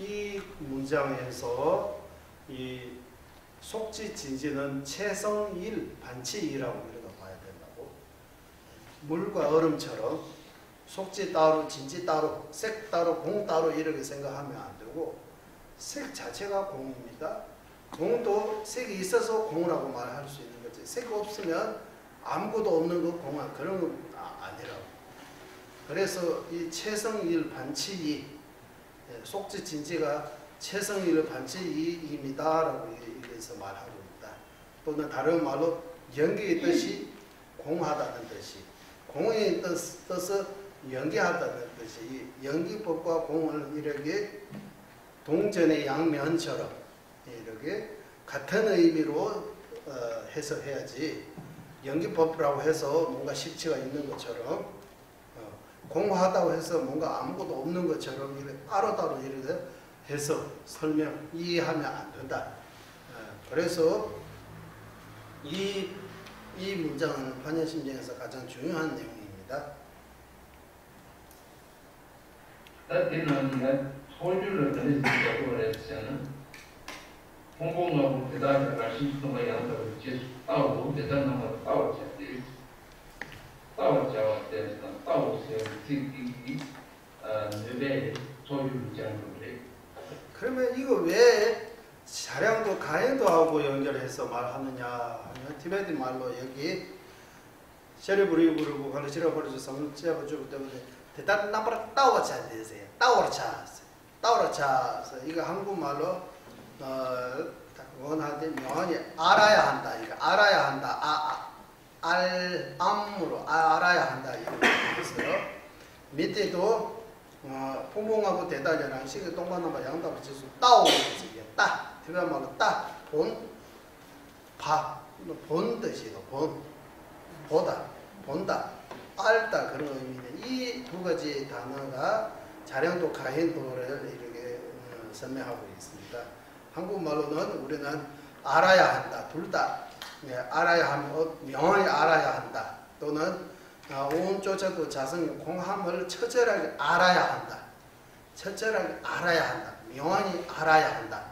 이 문장에서 이 속지진지는 채성일, 반치이라고 이렇게 봐야 된다고. 물과 얼음처럼 속지 따로, 진지 따로, 색 따로, 공 따로 이렇게 생각하면 안 되고 색 자체가 공입니다. 공도 색이 있어서 공이라고 말할 수 있는 거지. 색이 없으면 아무것도 없는 거 공은 그런 건 아니라고. 그래서 이 채성일, 반치이, 속지 진지가 채성일, 반치이입니다라고 이래서 말하고 있다. 또는 다른 말로 연기의 뜻이 공하다는 뜻이, 공의 뜻은 연기하다는 뜻이, 이 연기법과 공을 이렇게 동전의 양면처럼 이렇게 같은 의미로 해석해야지, 연기법이라고 해서 뭔가 실체가 있는 것처럼, 공하다고 해서 뭔가 아무것도 없는 것처럼 이렇게 따로따로 이렇게 해서 설명, 이해하면 안 된다. 그래서 이 문장은 판례심정에서 가장 중요한 내용입니다. 따뜻한 소주를 드리자고 그랬으면 공공하고 대단히 말씀통과 양다고 계속 따오고 대단한 따오지 따오자와 대해서 따오세요. 특히 뇌에 소주를 장는 그래. 그러면 이거 왜 자량도 가행도 하고 연결해서 말하느냐 하면 티베트 말로 여기 셔리부리 부르고 갈르시라 버리서 성체하고 주고 때문에 대단 나빠라 따오차 되세요. 따오차 이거 한국말로 원할 때 명확히 알아야 한다. 이거 알아야 한다. 암으로 알아야 한다. 이렇게 밑에도 풍봉하고 대단이랑 시계 동반나바 양답 지수 따오지. 따 티베트 말로 따 본 뜻이고 보다 본다 알다 그런 의미는 이 두 가지 단어가 자량도 가행도를 이렇게 설명하고 있습니다. 한국말로는 우리는 알아야 한다, 둘 다 알아야 하면 명확히 알아야 한다, 또는 오음조차도 자성 공함을 처절하게 알아야 한다, 처절하게 알아야 한다, 명확히 알아야 한다,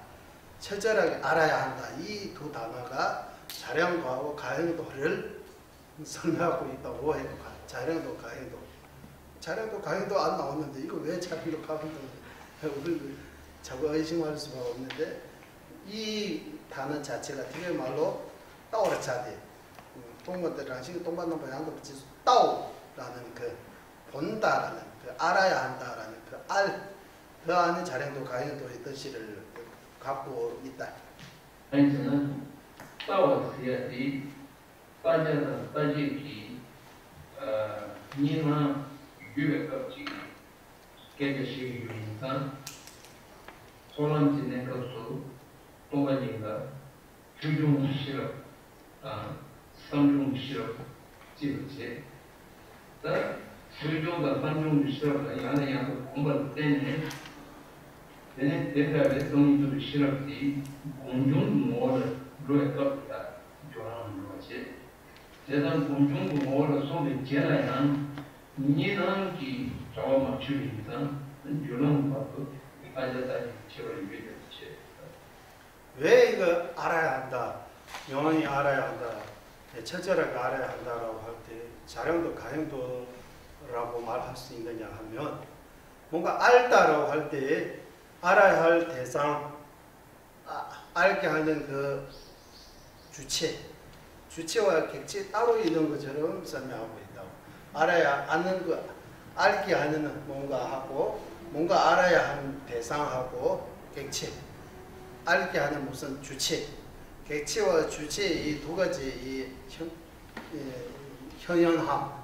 처절하게 알아야 한다. 이 두 단어가 자량도하고 가행도를 설명하고 있다고 해요. 자량도 가행도 안 나오는데 이거 왜 자량도 가행도 우리 자꾸 의심할 수가 없는데, 이 단어 자체가 되게 말로 따오르차대 동반들이랑 시기 동반넘버 양도 붙이서 따오라는 그 본다라는 그 알아야 한다라는 그 안에 자량도 가행도의 뜻을 갖고 있다. 아니 저는 따오서야지 따져서 따지기 니나 유백업지 개개시 유인상 소란진의 것도 동반인가 주중 실업 삼중 실업 지그치 주중과 삼중 실업 안에 약간 공부할 때는 대표의 동의도 실업이 공중부모를 로했답니다. 좋아하는 것이 대단 공중부모를 손에 제라양 니는기 저와 맞추니까 유능 받고 아자다니 제를 위했지. 왜 이거 알아야 한다, 명확히 알아야 한다, 철저하게 알아야 한다라고 할 때 자량도 가행도라고 말할 수 있느냐 하면, 뭔가 알다라고 할 때 알아야 할 대상, 알게 하는 그 주체와 객체 따로 있는 것처럼 설명하고 있다고. 알아야 아는 거, 알게 하는 뭔가 하고, 뭔가 알아야 하는 대상하고 객체, 알게 하는 무슨 주체, 객체와 주체의 이 두 가지 현현함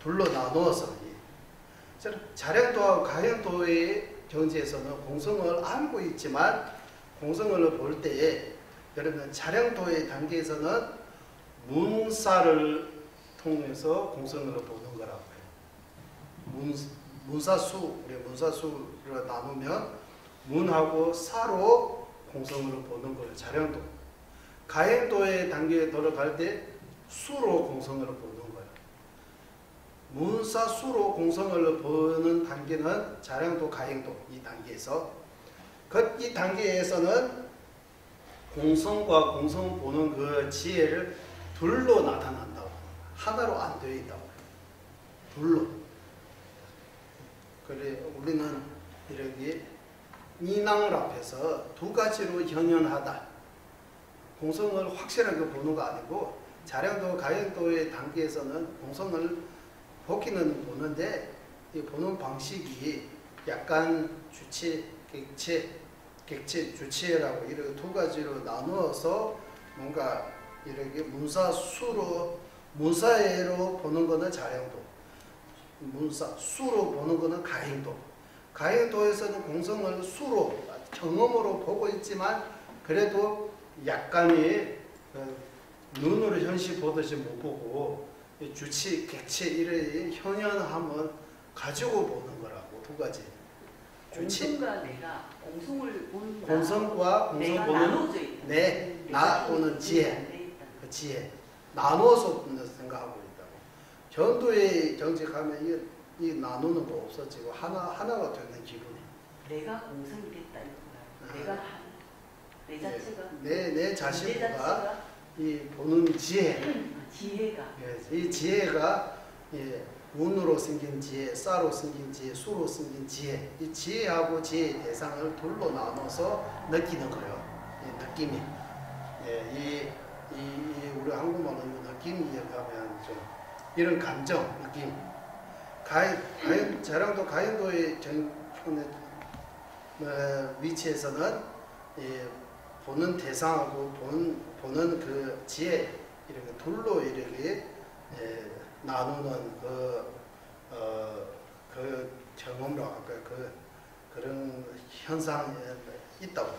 둘로 나누어서 자량도하고 가행도의 경지에서는 공성을 알고 있지만, 공성을 볼 때에 여러분 자량도의 단계에서는 문사를 통해서 공성을 보는 거라고 해요. 문사수, 우리 문사수를 나누면 문하고 사로 공성을 보는 거예요. 자량도. 가행도의 단계에 들어갈 때 수로 공성을 보는 거예요. 문사수로 공성을 보는 단계는 자량도 가행도 이 단계에서 이 단계에서는 공성과 공성 보는 그 지혜를 둘로 나타난다고 하나로 안 되어 있다고 둘로. 그래 우리는 이렇게 인왕을 앞에서 두 가지로 현현하다. 공성을 확실하게 보는 거 아니고 자량도 가행도의 단계에서는 공성을 보기는 보는데 이 보는 방식이 약간 주체, 객체, 주체라고 이렇게 두 가지로 나누어서 뭔가 이렇게 문사수로 문사예로 보는 거는 자량도, 문사수로 보는 거는 가행도. 가행도에서는 공성을 수로 경험으로 보고 있지만 그래도 약간의 눈으로 현시 보듯이 못 보고 주치, 객체 이런 현현함을 가지고 보는 거라고 두 가지. 공성과 내가 공성을 보는 공성과 공성 내가 보는 나눠져 있다. 내, 나 보는 지혜, 그 지혜 나누어서 생각하고 있다고. 전도의 정직하면 이 나누는 거 없어지고 하나가 되는 기분이. 내가 공성이 됐다 이거야. 내가 하나. 내 자체가 내 자신보다 이 보는 지혜. 지혜가. 예, 이 지혜가 예, 운으로 생긴 지혜, 쌀로 생긴 지혜, 수로 생긴 지혜. 이 지혜하고 지혜의 대상을 둘로 나눠서 느끼는 거예요. 이 느낌이. 예, 우리 한국말로 느낌 이야기하면 좀 이런 감정, 느낌. 자량도 가행도의 위치에서는 예, 보는 대상하고 보는 그 지혜 이렇게 둘로 이렇게 나누는 그 경험으로 할까요? 그런 현상이 있다고 해요.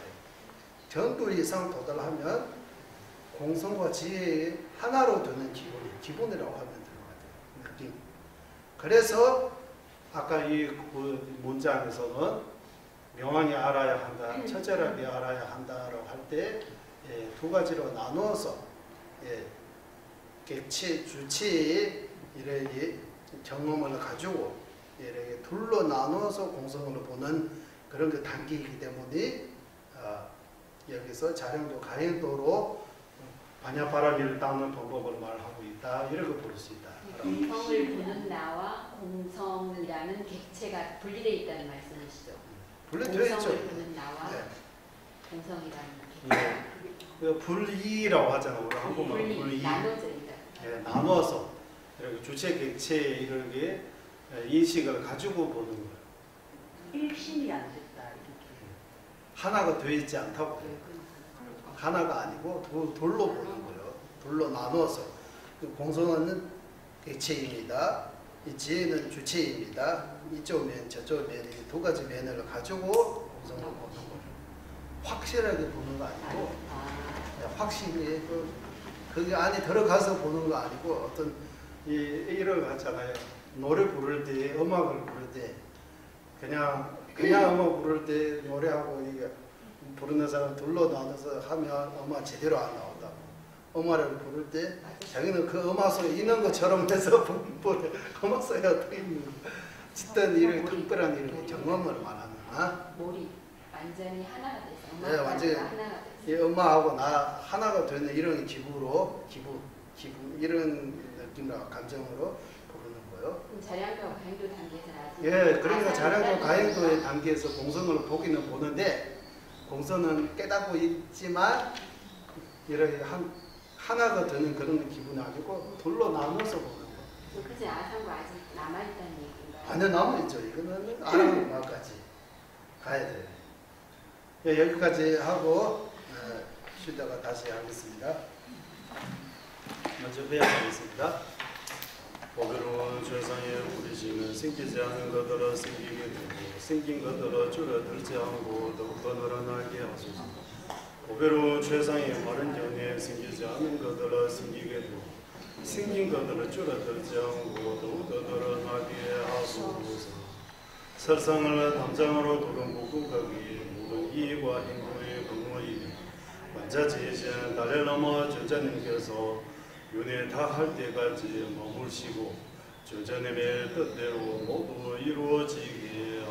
정도 이상 도달하면 공성과 지혜의 하나로 되는 기본이라고 하면 될 것 같아요. 느낌. 그래서 아까 이 문장에서는 명확히 알아야 한다, 처절하게 알아야 한다라고 할 때 두 가지로 나누어서 객체, 주체의 이렇게 경험을 가지고 이렇게 둘로 나누어서 공성을 보는 그런 그 단계이기 때문에 여기서 자량도 가행도로 반야바라기를 닦는 방법을 말하고 있다. 이렇게 볼 수 있다. 공성을 보는 나와 공성이라는 객체가 분리되어 있다는 말씀이시죠? 분리되어 있죠. 공성을 보는 나와 네. 공성이라는 예. 그 분리라고 하잖아요. 우리 한국말로 분리. 나눠져 있다. 예, 나눠서 이렇게 주체, 객체 이렇게 인식을 가지고 보는 거예요. 일심이 안 됐다 이렇게. 하나가 되어 있지 않다고. 하나가 아니고 둘로 보는 거예요. 둘로 나눠서. 공성은 객체입니다. 이 지혜는 주체입니다. 이쪽 면, 저쪽 면, 이 두 가지 면을 가지고 공성을 보는 거예요. 확실하게 보는 거 아니고, 확실히 그 안에 들어가서 보는 거 아니고, 어떤 이런 거 같잖아요. 노래 부를 때, 음악을 부를 때, 그냥 음악 부를 때 노래하고 이게 부르는 사람 둘로 나눠서 하면 음악 제대로 안 나온다고. 음악을 부를 때 자기는 그 음악 속에 있는 것처럼 해서 음악 속에 어떻게 있는 어떤 이런 특별한 이런 경험을 말하는 몰입 완전히 하나가 돼서 네, 완전히 하나가 돼서 이 음악하고 나 하나가 되는 이런 기분 이런 느낌과 감정으로 부르는 거예요. 그럼 자량도 가행도 단계에서 아직 예, 그러니까 자량도 가행도의 단계에서 공성을 보기는 보는데 공성은 깨닫고 있지만 이렇게 하나가 되는 그런 기분이 아니고 둘로 나눠서 보는 거. 그지 아상과 아직 남아있다는 얘기인가요? 아니요, 남아있죠. 이거는 아는 음악까지 가야 돼요. 예, 여기까지 하고 쉬다가 다시 하겠습니다. 먼저 배워가겠습니다. 보배로운 세상에 우리 지는 생기지 않은 것들은 생기게 되고 생긴 것들은 줄어들지 않고 더욱더 늘어나게 하소서. 보배로운 세상에 마른 영에 생기지 않은 것들은 생기게 되고 생긴 것들은 줄어들지 않고 더욱더 늘어나게 하소서. 설상을 담장으로 두른 무궁각이 모든 이익과 행복의 근원이니 완자지신 달을 넘어 전자님께서 윤회 다 할 때까지 머물시고 주전의 뜻대로 모두 이루어지게